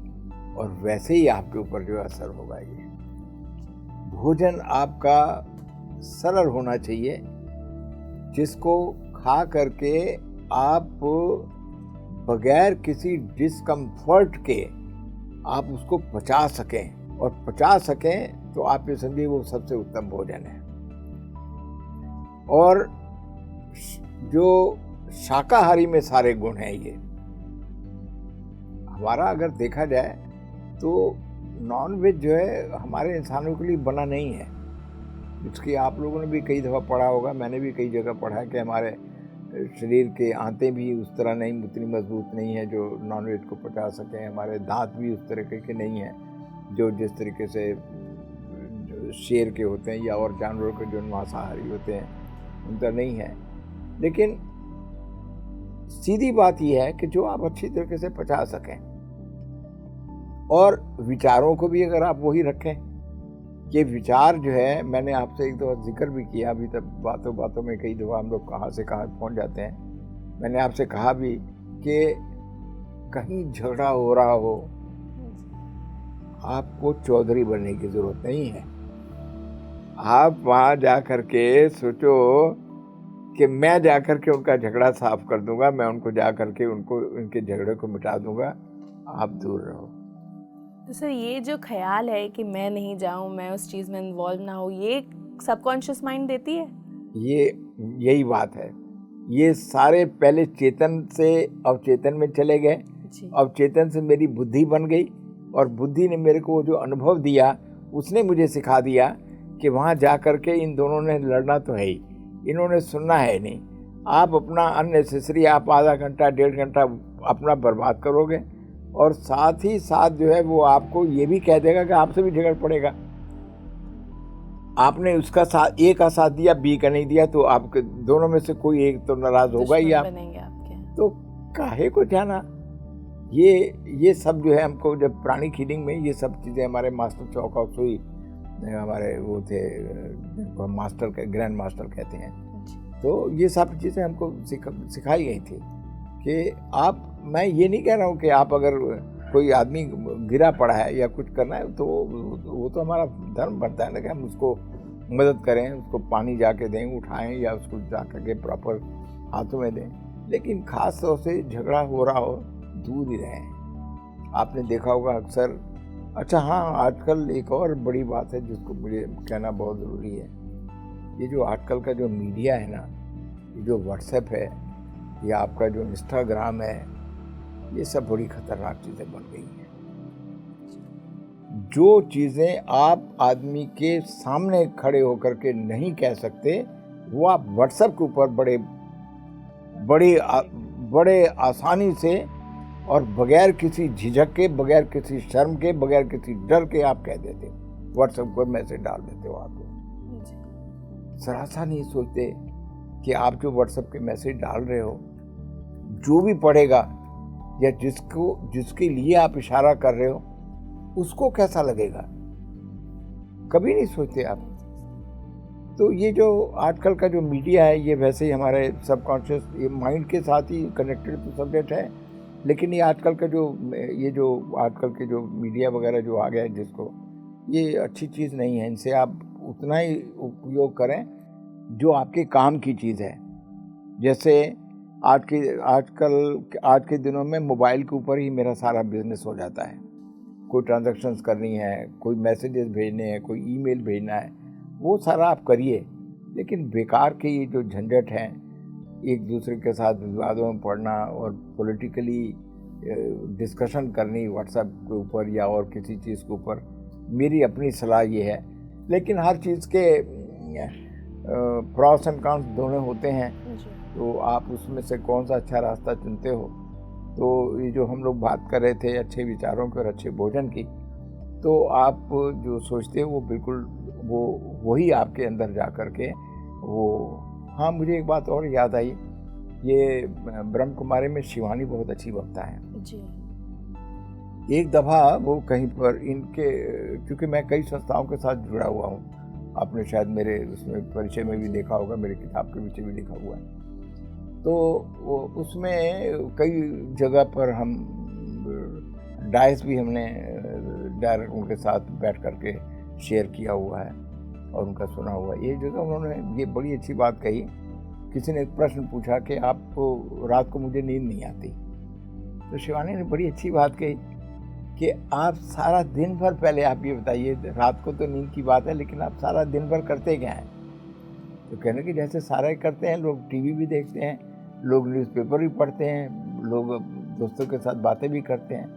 और वैसे ही आपके ऊपर जो असर होगा। ये भोजन आपका सरल होना चाहिए, जिसको खा करके आप बगैर किसी डिस्कम्फर्ट के आप उसको पचा सकें, और पचा सकें तो आप ये समझिए वो सबसे उत्तम भोजन है। और जो शाकाहारी में सारे गुण हैं, ये हमारा अगर देखा जाए तो नॉन वेज जो है हमारे इंसानों के लिए बना नहीं है। इसकी आप लोगों ने भी कई दफ़ा पढ़ा होगा, मैंने भी कई जगह पढ़ा है कि हमारे शरीर के आंतें भी उस तरह नहीं, उतनी मजबूत नहीं है जो नॉन वेज को पचा सकें। हमारे दांत भी उस तरीके के नहीं हैं जो जिस तरीके से शेर के होते हैं या और जानवरों के जो मांसाहारी होते हैं उनका नहीं है। लेकिन सीधी बात यह है कि जो आप अच्छी तरीके से पचा सकें, और विचारों को भी अगर आप वही रखें कि विचार जो है, मैंने आपसे एक दफ़ा जिक्र भी किया, अभी तक बातों बातों में कई दफ़ा हम लोग कहाँ से कहाँ पहुँच जाते हैं। मैंने आपसे कहा भी कि कहीं झगड़ा हो रहा हो, आपको चौधरी बनने की ज़रूरत नहीं है। आप वहाँ जा कर के सोचो कि मैं जा कर के उनका झगड़ा साफ कर दूंगा, मैं उनको जा कर के उनके झगड़े को मिटा दूंगा, आप दूर रहो। तो सर, ये जो ख्याल है कि मैं नहीं जाऊं, मैं उस चीज़ में इन्वॉल्व ना हो, ये सबकॉन्शियस माइंड देती है? यही बात है। ये सारे पहले चेतन से अवचेतन में चले गए, अवचेतन से मेरी बुद्धि बन गई, और बुद्धि ने मेरे को जो अनुभव दिया उसने मुझे सिखा दिया कि वहाँ जा कर के इन दोनों ने लड़ना तो है ही, इन्होंने सुनना है नहीं। आप अपना अननेसेसरी आप आधा घंटा 1.5 घंटा अपना बर्बाद करोगे, और साथ ही साथ जो है वो आपको ये भी कह देगा कि आपसे भी झगड़ पड़ेगा। आपने उसका साथ, ए का साथ दिया, बी का नहीं दिया, तो आपके दोनों में से कोई एक तो नाराज होगा ही। आप तो काहे को जाना। ये सब जो है हमको, जब प्राणिक हीलिंग में ये सब चीज़ें हमारे मास्टर चौक ऑफ सुई, हमारे वो थे मास्टर, ग्रैंड मास्टर कहते हैं, तो ये सब चीज़ें हमको सिखाई गई थी कि आप, मैं ये नहीं कह रहा हूँ कि आप अगर कोई आदमी गिरा पड़ा है या कुछ करना है तो वो तो हमारा धर्म बनता है ना कि हम उसको मदद करें, उसको पानी जाके दें, उठाएं, या उसको जा करके प्रॉपर हाथों में दें। लेकिन ख़ास तौर से झगड़ा हो रहा हो, दूर ही रहें। आपने देखा होगा अक्सर। अच्छा हाँ, आजकल एक और बड़ी बात है जिसको मुझे कहना बहुत ज़रूरी है। ये जो आजकल का जो मीडिया है ना, ये जो व्हाट्सएप है या आपका जो इंस्टाग्राम है, ये सब बड़ी खतरनाक चीज़ें बन गई हैं। जो चीज़ें आप आदमी के सामने खड़े होकर के नहीं कह सकते, वो आप व्हाट्सएप के ऊपर बड़े आसानी से और बगैर किसी झिझक के, बगैर किसी शर्म के, बगैर किसी डर के आप कह देते, व्हाट्सएप पर मैसेज डाल देते हो। आप जरा सा नहीं सोचते कि आप जो व्हाट्सएप के मैसेज डाल रहे हो, जो भी पढ़ेगा या जिसके लिए आप इशारा कर रहे हो, उसको कैसा लगेगा, कभी नहीं सोचते आप। तो ये जो आजकल का जो मीडिया है, ये वैसे ही हमारे सबकॉन्शियस, ये माइंड के साथ ही कनेक्टेड तो सब्जेक्ट है, लेकिन ये आजकल जो आजकल के जो मीडिया वगैरह जो आ गया है, जिसको ये अच्छी चीज़ नहीं है। इनसे आप उतना ही उपयोग करें जो आपके काम की चीज़ है। जैसे आज के दिनों में मोबाइल के ऊपर ही मेरा सारा बिजनेस हो जाता है। कोई ट्रांजैक्शंस करनी है, कोई मैसेजेस भेजने हैं, कोई ईमेल भेजना है, वो सारा आप करिए। लेकिन बेकार के ये जो झंझट हैं, एक दूसरे के साथ विवादों में पड़ना और पॉलिटिकली डिस्कशन करनी व्हाट्सएप के ऊपर या और किसी चीज़ के ऊपर, मेरी अपनी सलाह ये है। लेकिन हर चीज़ के प्रॉस एंड कॉन्स दोनों होते हैं, तो आप उसमें से कौन सा अच्छा रास्ता चुनते हो। तो ये जो हम लोग बात कर रहे थे अच्छे विचारों की और अच्छे भोजन की, तो आप जो सोचते हो वो बिल्कुल वही आपके अंदर जा कर के वो। हाँ, मुझे एक बात और याद आई, ये ब्रह्म कुमारी में शिवानी बहुत अच्छी वक्ता है जी। एक दफ़ा वो कहीं पर इनके, क्योंकि मैं कई संस्थाओं के साथ जुड़ा हुआ हूँ, आपने शायद मेरे उसमें परिचय में भी देखा होगा, मेरी किताब के पीछे भी लिखा हुआ है। तो उसमें कई जगह पर हम डायस भी हमने डायरेक्ट उनके साथ बैठ करके शेयर किया हुआ है और उनका सुना हुआ है। ये जगह उन्होंने ये बड़ी अच्छी बात कही, किसी ने एक प्रश्न पूछा कि आपको रात को मुझे नींद नहीं आती, तो शिवानी ने बड़ी अच्छी बात कही कि आप सारा दिन भर, पहले आप ये बताइए, रात को तो नींद की बात है, लेकिन आप सारा दिन भर करते क्या हैं। तो कहने कि जैसे सारे करते हैं, लोग टीवी भी देखते हैं, लोग न्यूज़पेपर भी पढ़ते हैं, लोग दोस्तों के साथ बातें भी करते हैं।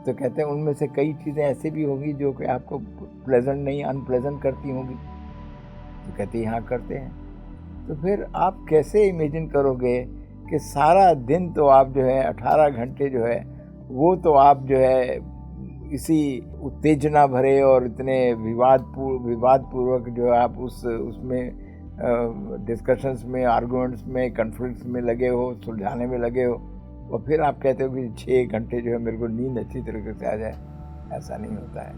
तो कहते हैं उनमें से कई चीज़ें ऐसी भी होंगी जो कि आपको प्लेजेंट नहीं, अनप्लेजेंट करती होंगी। तो कहते हैं हाँ करते हैं। तो फिर आप कैसे इमेजिन करोगे कि सारा दिन तो आप जो है 18 घंटे जो है वो तो आप जो है इसी उत्तेजना भरे और इतने विवादपूर्वक जो है आप उसमें डिस्कशंस में, आर्गुमेंट्स में, कन्फ्लिक्ट्स में लगे हो, सुलझाने में लगे हो, और फिर आप कहते हो कि 6 घंटे जो है मेरे को नींद अच्छी तरीके से आ जाए। ऐसा नहीं होता है।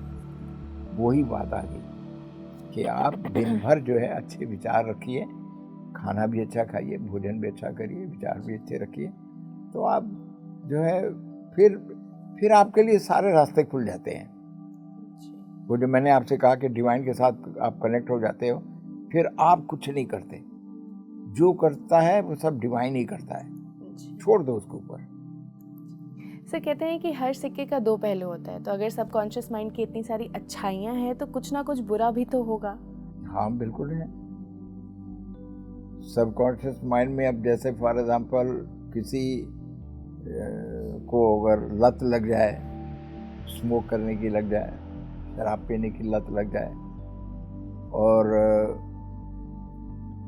वही बात आ गई कि आप दिन भर जो है अच्छे विचार रखिए, खाना भी अच्छा खाइए, भोजन भी अच्छा करिए, विचार भी अच्छे रखिए, तो आप जो है फिर आपके लिए सारे रास्ते खुल जाते हैं। वो जो मैंने आपसे कहा कि डिवाइन के साथ आप कनेक्ट हो जाते हो, फिर आप कुछ नहीं करते, जो करता है वो सब डिवाइन ही करता है, छोड़ दो उसके ऊपर। सर कहते हैं कि हर सिक्के का 2 पहलू होता है, तो अगर सबकॉन्शियस माइंड की इतनी सारी अच्छाइयाँ हैं तो कुछ ना कुछ बुरा भी तो होगा। हाँ बिल्कुल है। सबकॉन्शियस माइंड में अब जैसे फॉर एग्जांपल किसी को अगर लत लग जाए, स्मोक करने की लग जाए, शराब पीने की लत लग जाए, और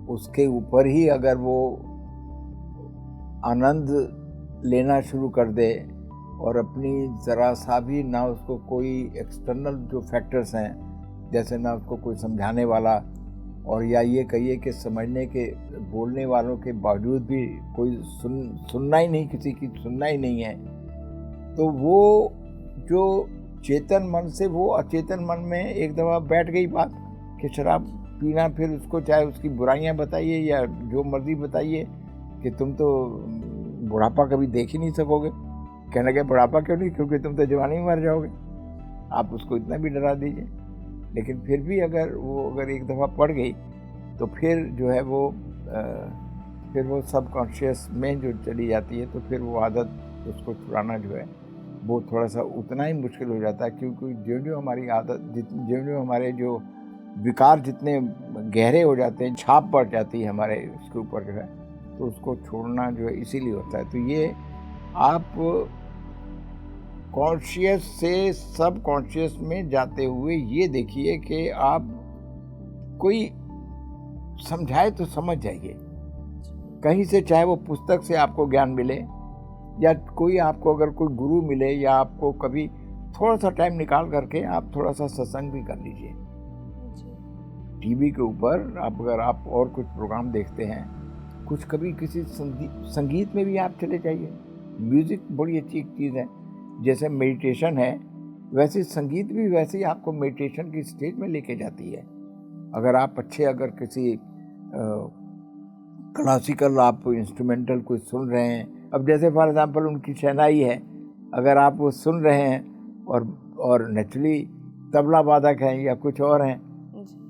उसके ऊपर ही अगर वो आनंद लेना शुरू कर दे और अपनी ज़रा सा भी ना उसको कोई एक्सटर्नल जो फैक्टर्स हैं, जैसे ना उसको कोई समझाने वाला, और या ये कहिए कि समझने के बोलने वालों के बावजूद भी कोई सुनना ही नहीं, किसी की सुनना ही नहीं है, तो वो जो चेतन मन से वो अचेतन मन में एक दफ़ा बैठ गई बात कि शराब पीना, फिर उसको चाहे उसकी बुराइयां बताइए या जो मर्जी बताइए कि तुम तो बुढ़ापा कभी देख ही नहीं सकोगे। कहने लगे बुढ़ापा क्यों नहीं, क्योंकि तुम तो जवानी में मर जाओगे। आप उसको इतना भी डरा दीजिए, लेकिन फिर भी अगर एक दफ़ा पड़ गई तो फिर जो है फिर वो सबकॉन्शियस में जो चली जाती है, तो फिर वो आदत उसको छुड़ाना जो है वो थोड़ा सा उतना ही मुश्किल हो जाता है, क्योंकि जो हमारी आदत, जो हमारे जो विकार जितने गहरे हो जाते हैं, छाप पड़ जाती है हमारे उसके ऊपर जो है, तो उसको छोड़ना जो है इसीलिए होता है। तो ये आप कॉन्शियस से सब कॉन्शियस में जाते हुए ये देखिए कि आप कोई समझाए तो समझ जाइए कहीं से, चाहे वो पुस्तक से आपको ज्ञान मिले या कोई आपको अगर कोई गुरु मिले, या आपको कभी थोड़ा सा टाइम निकाल करके आप थोड़ा सा सत्संग भी कर लीजिए। टीवी के ऊपर अगर आप और कुछ प्रोग्राम देखते हैं कुछ कभी किसी संगीत में भी आप चले जाइए। म्यूज़िक बड़ी अच्छी चीज़ है, जैसे मेडिटेशन है वैसे संगीत भी वैसे ही आपको मेडिटेशन की स्टेज में लेके जाती है। अगर आप अगर किसी क्लासिकल आप इंस्ट्रूमेंटल कुछ सुन रहे हैं, अब जैसे फॉर एग्जांपल उनकी शहनाई है, अगर आप वो सुन रहे हैं और नेचुरली तबला वादक हैं या कुछ और हैं,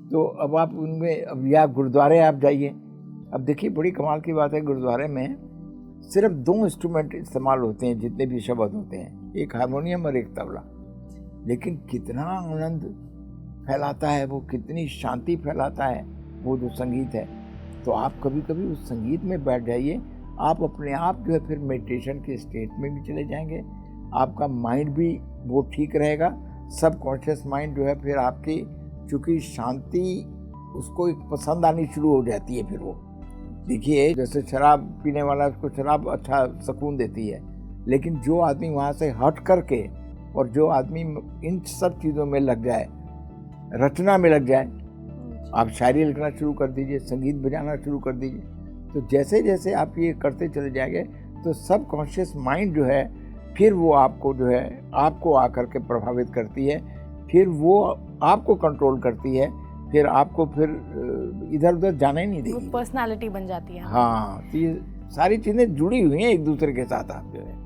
तो अब आप उनमें अब या गुरुद्वारे आप जाइए। अब देखिए बड़ी कमाल की बात है, गुरुद्वारे में सिर्फ 2 इंस्ट्रूमेंट इस्तेमाल होते हैं जितने भी शब्द होते हैं, एक हारमोनियम और एक तबला, लेकिन कितना आनंद फैलाता है वो, कितनी शांति फैलाता है वो जो संगीत है। तो आप कभी कभी उस संगीत में बैठ जाइए, आप अपने आप जो है फिर मेडिटेशन के स्टेट में भी चले जाएंगे, आपका माइंड भी वो ठीक रहेगा, सब कॉन्शियस माइंड जो है फिर आपकी, चूँकि शांति उसको एक पसंद आनी शुरू हो जाती है। फिर वो देखिए जैसे शराब पीने वाला, उसको शराब अच्छा सुकून देती है, लेकिन जो आदमी वहाँ से हट करके और जो आदमी इन सब चीज़ों में लग जाए, रचना में लग जाए, आप शायरी लिखना शुरू कर दीजिए, संगीत बजाना शुरू कर दीजिए, तो जैसे जैसे आप ये करते चले जाएंगे तो सब कॉन्शियस माइंड जो है फिर वो आपको जो है आपको आकर के प्रभावित करती है, फिर वो आपको कंट्रोल करती है, फिर आपको फिर इधर उधर जाना ही नहीं देगी, पर्सनालिटी बन जाती है। हाँ, तो ये सारी चीज़ें जुड़ी हुई हैं एक दूसरे के साथ आप जो है।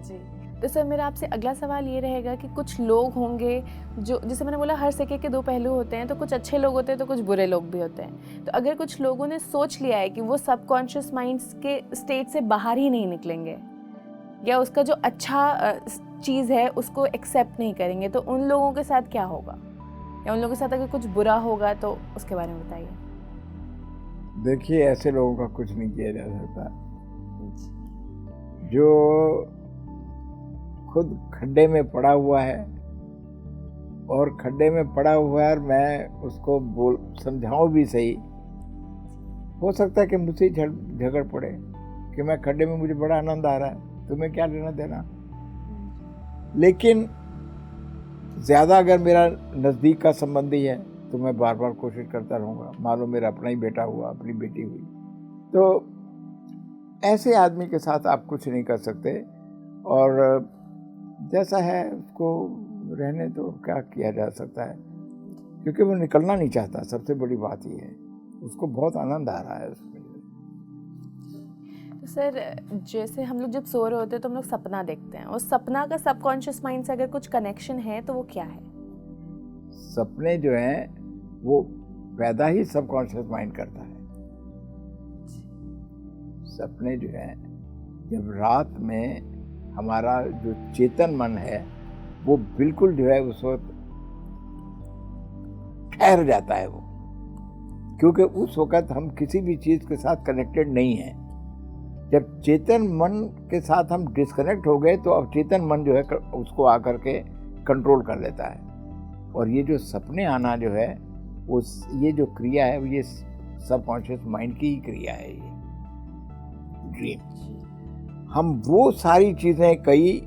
जी, तो सर मेरा आपसे अगला सवाल ये रहेगा कि कुछ लोग होंगे जो, जैसे मैंने बोला हर सिक्के के 2 पहलू होते हैं, तो कुछ अच्छे लोग होते हैं तो कुछ बुरे लोग भी होते हैं। तो अगर कुछ लोगों ने सोच लिया है कि वो सबकॉन्शियस माइंड्स के स्टेट से बाहर ही नहीं निकलेंगे या उसका जो अच्छा चीज़ है उसको एक्सेप्ट नहीं करेंगे, तो उन लोगों के साथ क्या होगा, या उन लोगों के साथ अगर कुछ बुरा होगा तो उसके बारे में बताइए। देखिए ऐसे लोगों का कुछ नहीं किया जा सकता, जो खुद खड्डे में पड़ा हुआ है और खड्डे में पड़ा हुआ है, और मैं उसको समझाऊं भी सही, हो सकता है कि मुझसे झगड़ पड़े कि मैं खड्डे में, मुझे बड़ा आनंद आ रहा है, तुम्हें क्या लेना देना। लेकिन ज़्यादा अगर मेरा नज़दीक का संबंधी है तो मैं बार बार कोशिश करता रहूँगा, मान लो मेरा अपना ही बेटा हुआ, अपनी बेटी हुई, तो ऐसे आदमी के साथ आप कुछ नहीं कर सकते, और जैसा है उसको रहने दो, क्या किया जा सकता है, क्योंकि वो निकलना नहीं चाहता, सबसे बड़ी बात ये है, उसको बहुत आनंद आ रहा है उसमें। तो सर जैसे हम लोग जब सो रहे होते हैं तो हम लोग सपना देखते हैं, और सपना का सबकॉन्शियस माइंड से अगर कुछ कनेक्शन है तो वो क्या है? सपने जो हैं वो पैदा ही सबकॉन्शियस माइंड करता है। सपने जो है जब रात में हमारा जो चेतन मन है वो बिल्कुल जो है उस वक्त ठहर जाता है वो, क्योंकि उस वक्त हम किसी भी चीज़ के साथ कनेक्टेड नहीं हैं। जब चेतन मन के साथ हम डिस्कनेक्ट हो गए तो अब चेतन मन जो है उसको आकर के कंट्रोल कर लेता है, और ये जो सपने आना जो है ये जो क्रिया है ये सबकॉन्शियस माइंड की ही क्रिया है। ये ड्रीम, हम वो सारी चीज़ें कई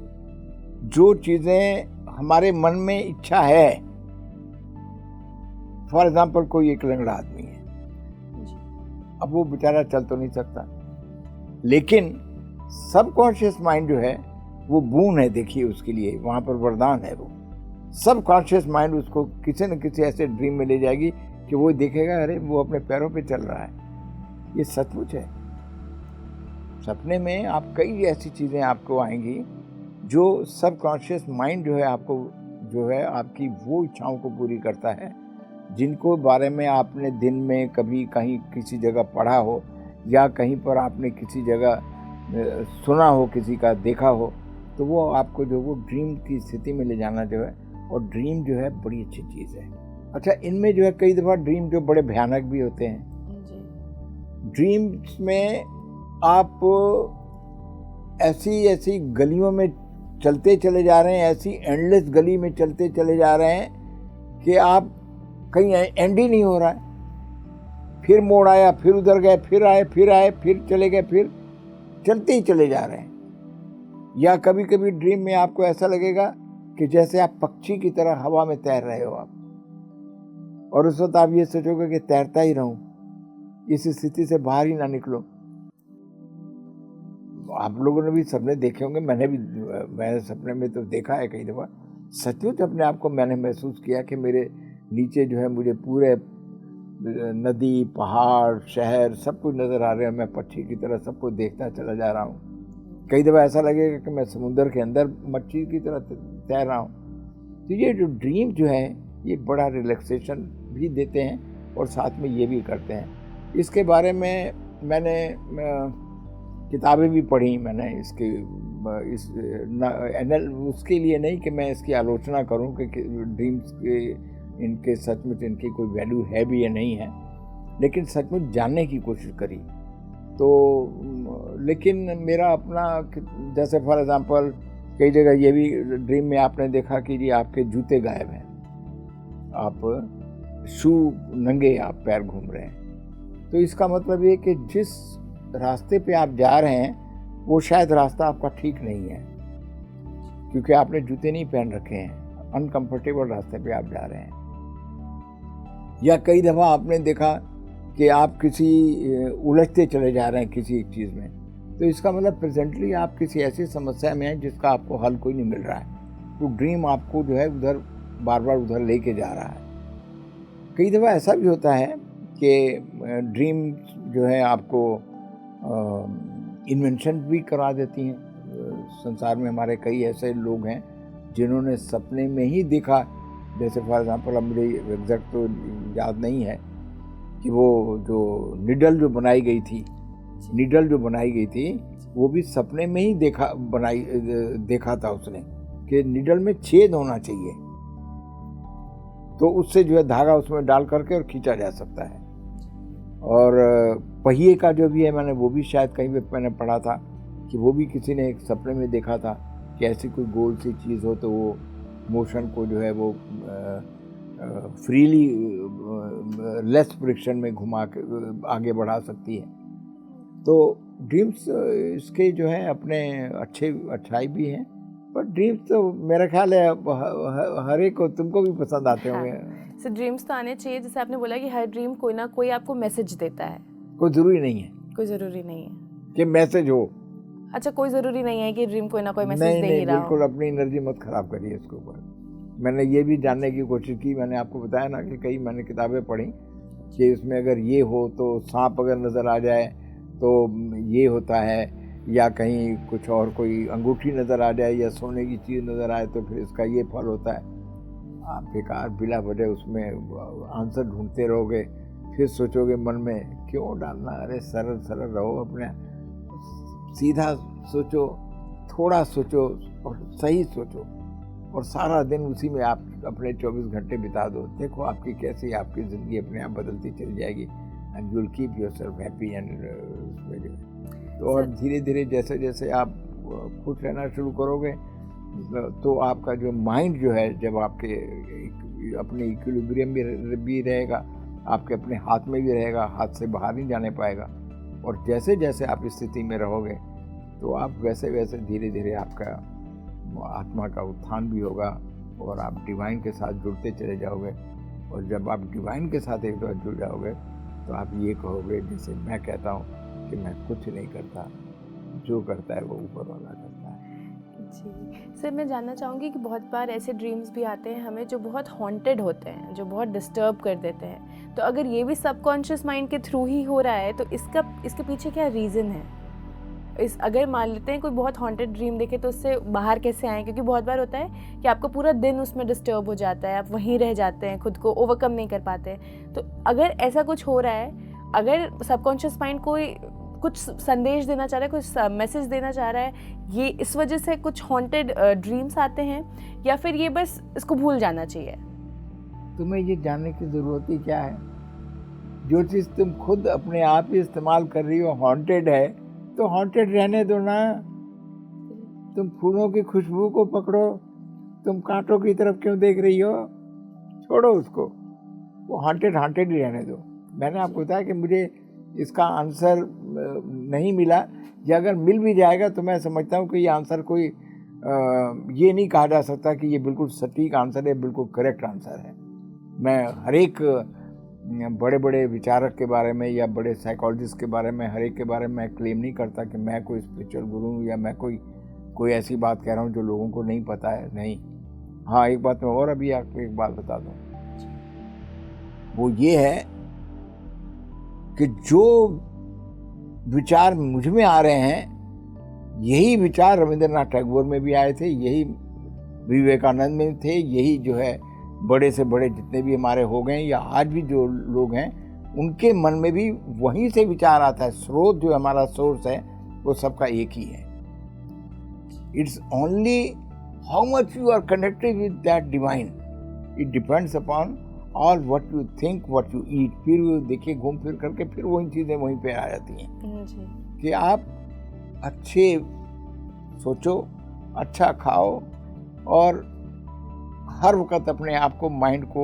जो चीज़ें हमारे मन में इच्छा है, फॉर एग्जाम्पल कोई एक लंगड़ा आदमी है, अब वो बेचारा चल तो नहीं सकता, लेकिन सबकॉन्शियस माइंड जो है वो बून है, देखिए उसके लिए वहाँ पर वरदान है। वो सबकॉन्शियस माइंड उसको किसी न किसी ऐसे ड्रीम में ले जाएगी कि वो देखेगा अरे वो अपने पैरों पे चल रहा है। ये सचमुच है। सपने में आप कई ऐसी चीज़ें आपको आएंगी जो सबकॉन्शियस माइंड जो है आपको जो है आपकी वो इच्छाओं को पूरी करता है, जिनको बारे में आपने दिन में कभी कहीं किसी जगह पढ़ा हो या कहीं पर आपने किसी जगह सुना हो, किसी का देखा हो, तो वो आपको जो वो ड्रीम की स्थिति में ले जाना जो है, और ड्रीम जो है बड़ी अच्छी चीज़ है। अच्छा, इनमें जो है कई दफ़ा ड्रीम जो बड़े भयानक भी होते हैं। ड्रीम्स में आप ऐसी गलियों में चलते चले जा रहे हैं, ऐसी एंडलेस गली में चलते चले जा रहे हैं कि आप कहीं एंड ही नहीं हो रहा है, फिर मोड़ आया, फिर उधर गए, फिर आए, फिर चले गए, फिर चलते ही चले जा रहे हैं। या कभी कभी ड्रीम में आपको ऐसा लगेगा कि जैसे आप पक्षी की तरह हवा में तैर रहे हो आप, और उस वक्त आप ये सोचोगे कि तैरता ही रहूं, इस स्थिति से बाहर ही ना निकलो। आप लोगों ने भी सपने देखे होंगे, मैंने सपने में तो देखा है कई दफ़ा। सचमुच अपने आप को मैंने महसूस किया कि मेरे नीचे जो है मुझे पूरे नदी, पहाड़, शहर सब कुछ नज़र आ रहे हैं। मैं पक्षी की तरह सब कुछ देखता चला जा रहा हूँ। कई दफ़ा ऐसा लगेगा कि मैं समुद्र के अंदर मच्छी की तरह तैर रहा हूँ। तो ये जो ड्रीम जो है ये बड़ा रिलैक्सेशन भी देते हैं और साथ में ये भी करते हैं। इसके बारे में मैंने किताबें भी पढ़ी, मैंने उसके लिए नहीं कि मैं इसकी आलोचना करूं कि ड्रीम्स के इनके सचमुच इनकी कोई वैल्यू है भी या नहीं है, लेकिन सचमुच जानने की कोशिश करी। तो लेकिन मेरा अपना, जैसे फॉर एग्जांपल कई जगह ये भी ड्रीम में आपने देखा कि जी आपके जूते गायब हैं, आप शू नंगे आप पैर घूम रहे हैं। तो इसका मतलब ये कि जिस रास्ते पे आप जा रहे हैं वो शायद रास्ता आपका ठीक नहीं है, क्योंकि आपने जूते नहीं पहन रखे हैं, अनकंफर्टेबल रास्ते पे आप जा रहे हैं। या कई दफ़ा आपने देखा कि आप किसी उलझते चले जा रहे हैं किसी एक चीज़ में, तो इसका मतलब प्रेजेंटली आप किसी ऐसी समस्या में हैं जिसका आपको हल कोई नहीं मिल रहा है। तो ड्रीम आपको जो है उधर बार बार उधर लेके जा रहा है। कई दफ़ा ऐसा भी होता है कि ड्रीम जो है आपको इन्वेंशन भी करा देती हैं। संसार में हमारे कई ऐसे लोग हैं जिन्होंने सपने में ही देखा, जैसे फॉर एग्जांपल अब मुझे एग्जैक्ट तो याद नहीं है कि वो जो निडल जो बनाई गई थी वो भी सपने में ही देखा था उसने कि निडल में छेद होना चाहिए, तो उससे जो है धागा उसमें डाल करके और खींचा जा सकता है। और पहिए का जो भी है, मैंने वो भी शायद कहीं पे मैंने पढ़ा था कि वो भी किसी ने एक सपने में देखा था कि ऐसी कोई गोल सी चीज़ हो तो वो मोशन को जो है वो फ्रीली लेस फ्रिक्शन में घुमा के आगे बढ़ा सकती है। तो ड्रीम्स इसके जो है अपने अच्छाई भी हैं, पर ड्रीम्स तो मेरा ख्याल है हर एक को, तुमको भी पसंद आते होंगे। सो ड्रीम्स तो आने चाहिए। जैसे आपने बोला कि हर ड्रीम कोई ना कोई आपको मैसेज देता है। कोई ज़रूरी नहीं है कि मैसेज हो। अच्छा, कोई ज़रूरी नहीं है कि ड्रीम कोई ना कोई मैसेज दे ही रहा हो। बिल्कुल अपनी एनर्जी मत खराब करिए इसके ऊपर। मैंने ये भी जानने की कोशिश की, मैंने आपको बताया ना कि कई मैंने किताबें पढ़ी कि उसमें अगर ये हो तो सांप अगर नज़र आ जाए तो ये होता है, या कहीं कुछ और कोई अंगूठी नज़र आ जाए या सोने की चीज़ नज़र आए तो फिर इसका ये फल होता है। आप बेकार बिला वजह उसमें आंसर ढूंढते रहोगे, फिर सोचोगे मन में क्यों डालना, अरे सरल सरल रहो, अपने सीधा सोचो, थोड़ा सोचो और सही सोचो, और सारा दिन उसी में आप अपने 24 घंटे बिता दो। देखो आपकी कैसी आपकी ज़िंदगी अपने आप बदलती चली जाएगी, and you will keep yourself happy and तो और धीरे धीरे जैसे जैसे आप खुश रहना शुरू करोगे तो आपका जो माइंड जो है, जब आपके अपने इक्विलिब्रियम भी रहेगा, आपके अपने हाथ में भी रहेगा, हाथ से बाहर नहीं जाने पाएगा। और जैसे जैसे आप इस स्थिति में रहोगे तो आप वैसे वैसे धीरे धीरे आपका आत्मा का उत्थान भी होगा और आप डिवाइन के साथ जुड़ते चले जाओगे। और जब आप डिवाइन के साथ एक बार जुड़ जाओगे तो आप ये कहोगे, जैसे मैं कहता हूँ कि मैं कुछ नहीं करता, जो करता है वो ऊपर वाला करता है। जी सर, मैं जानना चाहूँगी कि बहुत बार ऐसे ड्रीम्स भी आते हैं हमें जो बहुत हॉन्टेड होते हैं, जो बहुत डिस्टर्ब कर देते हैं। तो अगर ये भी सबकॉन्शियस माइंड के थ्रू ही हो रहा है तो इसके पीछे क्या रीज़न है? अगर मान लेते हैं कोई बहुत हॉन्टेड ड्रीम देखे तो उससे बाहर कैसे आएँ? क्योंकि बहुत बार होता है कि आपका पूरा दिन उसमें डिस्टर्ब हो जाता है, आप वहीं रह जाते हैं, खुद को ओवरकम नहीं कर पाते हैं। तो अगर ऐसा कुछ हो रहा है, अगर सबकॉन्शियस माइंड कोई कुछ संदेश देना चाह रहा है, कुछ मैसेज देना चाह रहा है, ये इस वजह से कुछ हॉन्टेड ड्रीम्स आते हैं, या फिर ये बस इसको भूल जाना चाहिए? तुम्हें ये जानने की ज़रूरत ही क्या है? जो चीज़ तुम खुद अपने आप ही इस्तेमाल कर रही हो हॉन्टेड है तो हॉन्टेड रहने दो ना। तुम फूलों की खुशबू को पकड़ो, तुम कांटों की तरफ क्यों देख रही हो? छोड़ो उसको, वो हॉन्टेड ही रहने दो। मैंने आपको बताया कि मुझे इसका आंसर नहीं मिला, या अगर मिल भी जाएगा तो मैं समझता हूँ कि ये आंसर कोई ये नहीं कहा जा सकता कि ये बिल्कुल सटीक आंसर है, बिल्कुल करेक्ट आंसर है। मैं हर एक बड़े बड़े विचारक के बारे में या बड़े साइकोलॉजिस्ट के बारे में, हर एक के बारे में मैं क्लेम नहीं करता कि मैं कोई स्पिरिचुअल गुरु हूँ या मैं कोई ऐसी बात कह रहा हूँ जो लोगों को नहीं पता है, नहीं। हाँ, एक बात मैं और अभी आपको एक बात बता दूँ, वो ये है कि जो विचार मुझ में आ रहे हैं, यही विचार रविंद्रनाथ टैगोर में भी आए थे, यही विवेकानंद में थे, यही जो है बड़े से बड़े जितने भी हमारे हो गए या आज भी जो लोग हैं उनके मन में भी वहीं से विचार आता है। स्रोत जो हमारा सोर्स है वो सबका एक ही है। It's only how much you are connected with that divine, it depends upon all what you think, what you eat. फिर वो देखिए घूम फिर करके फिर वही चीज़ें वहीं पे आ जाती हैं कि आप अच्छे सोचो, अच्छा खाओ और हर वक्त अपने आप को, माइंड को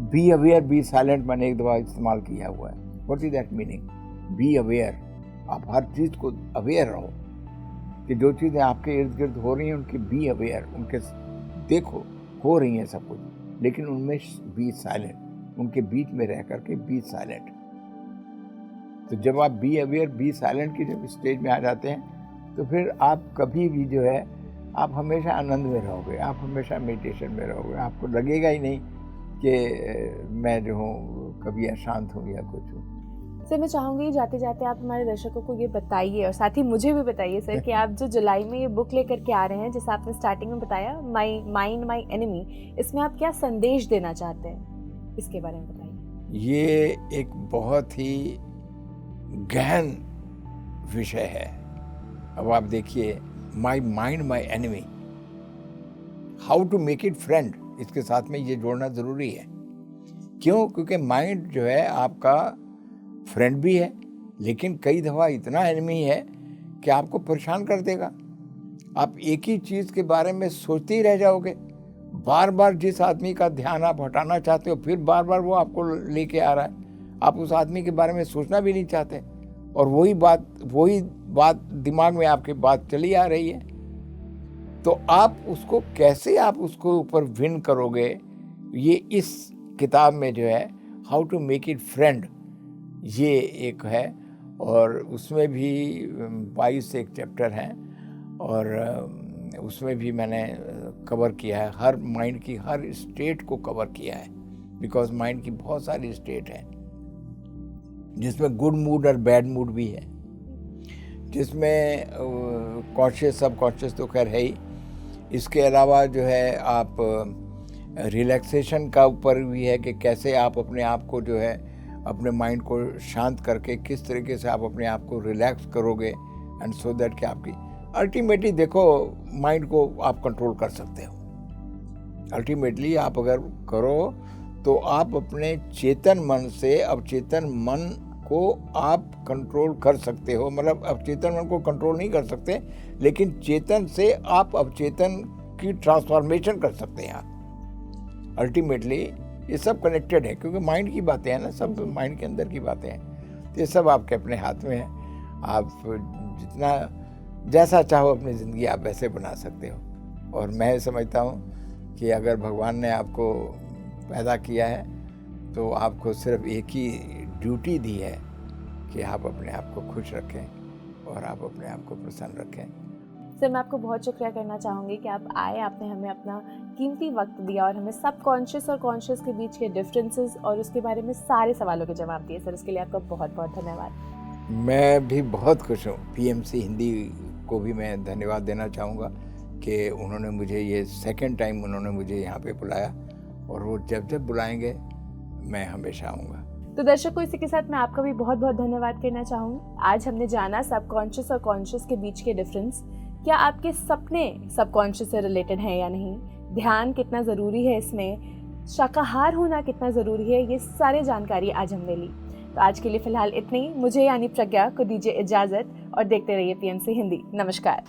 बी अवेयर, बी साइलेंट मैंने एक दफ़ा इस्तेमाल किया हुआ है। What is that meaning? Be aware. आप हर चीज़ को अवेयर रहो कि जो चीज़ें आपके इर्द गिर्द हो रही हैं उनकी बी अवेयर, उनके देखो हो रही हैं सब कुछ, लेकिन उनमें बी साइलेंट, उनके बीच में रह करके बी साइलेंट। तो जब आप बी अवेयर, बी साइलेंट की जब स्टेज में आ जाते हैं तो फिर आप कभी भी जो है आप हमेशा आनंद में रहोगे, आप हमेशा मेडिटेशन में रहोगे। आपको लगेगा ही नहीं कि मैं जो हूँ कभी अशांत हूँ या कुछ हूँ। सर, मैं चाहूँगी जाते जाते आप हमारे दर्शकों को ये बताइए और साथ ही मुझे भी बताइए सर कि आप जो जुलाई में ये बुक लेकर के आ रहे हैं, जैसे आपने स्टार्टिंग में बताया, माई माइंड माई एनिमी, इसमें आप क्या संदेश देना चाहते हैं, इसके बारे में बताइए। ये एक बहुत ही गहन विषय है। अब आप देखिए, my mind my enemy, how to make it friend, इसके साथ में ये जोड़ना ज़रूरी है। क्यों? क्योंकि माइंड जो है आपका फ्रेंड भी है, लेकिन कई दफ़ा इतना एनिमी है कि आपको परेशान कर देगा। आप एक ही चीज़ के बारे में सोचते ही रह जाओगे। बार बार जिस आदमी का ध्यान आप हटाना चाहते हो, फिर बार बार वो आपको लेके आ रहा है। आप उस आदमी के बारे में सोचना भी नहीं चाहते और वही बात दिमाग में आपके बात चली आ रही है। तो आप उसको कैसे आप उसको ऊपर विन करोगे, ये इस किताब में जो है how to make it friend, ये एक है। और उसमें भी 22 एक चैप्टर हैं और उसमें भी मैंने कवर किया है, हर माइंड की हर स्टेट को कवर किया है। बिकॉज माइंड की बहुत सारी स्टेट हैं, जिसमें गुड मूड और बैड मूड भी है, जिसमें कॉन्शियस सबकॉन्शियस तो खैर है ही। इसके अलावा जो है आप रिलैक्सेशन का ऊपर भी है कि कैसे आप अपने आप को जो है अपने माइंड को शांत करके किस तरीके से आप अपने आप को रिलैक्स करोगे, एंड सो दैट कि आपकी अल्टीमेटली देखो माइंड को आप कंट्रोल कर सकते हो। अल्टीमेटली आप अगर करो तो आप अपने चेतन मन से अवचेतन मन को आप कंट्रोल कर सकते हो। मतलब अवचेतन मन को कंट्रोल नहीं कर सकते, लेकिन चेतन से आप अवचेतन की ट्रांसफॉर्मेशन कर सकते हैं। आप अल्टीमेटली ये सब कनेक्टेड है, क्योंकि माइंड की बातें हैं ना, सब माइंड के अंदर की बातें हैं। तो ये सब आपके अपने हाथ में है। आप जितना जैसा चाहो अपनी ज़िंदगी आप वैसे बना सकते हो। और मैं समझता हूँ कि अगर भगवान ने आपको पैदा किया है तो आपको सिर्फ एक ही ड्यूटी दी है कि आप अपने आप को खुश रखें और आप अपने आप को प्रसन्न रखें। सर, मैं आपको बहुत शुक्रिया करना चाहूँगी कि आप आए, आपने हमें अपना कीमती वक्त दिया और हमें सबकॉन्शियस और कॉन्शियस के बीच के डिफरेंसेस और उसके बारे में सारे सवालों के जवाब दिए। सर, इसके लिए आपका बहुत बहुत धन्यवाद। मैं भी बहुत खुश हूँ। पीएमसी हिंदी को भी मैं धन्यवाद देना चाहूँगा कि उन्होंने मुझे ये सेकंड टाइम उन्होंने मुझे यहाँ पे बुलाया, और वो जब जब बुलाएंगे मैं हमेशा आऊँगा। तो दर्शकों, इसी के साथ मैं आपका भी बहुत बहुत धन्यवाद करना चाहूँगी। आज हमने जाना सबकॉन्शियस और कॉन्शियस के बीच के डिफरेंस। क्या आपके सपने सबकॉन्शियस से रिलेटेड हैं या नहीं, ध्यान कितना ज़रूरी है इसमें, शाकाहार होना कितना ज़रूरी है, ये सारी जानकारी आज हमने ली। तो आज के लिए फ़िलहाल इतनी। मुझे यानी प्रज्ञा को दीजिए इजाज़त और देखते रहिए पीएमसी हिंदी। नमस्कार।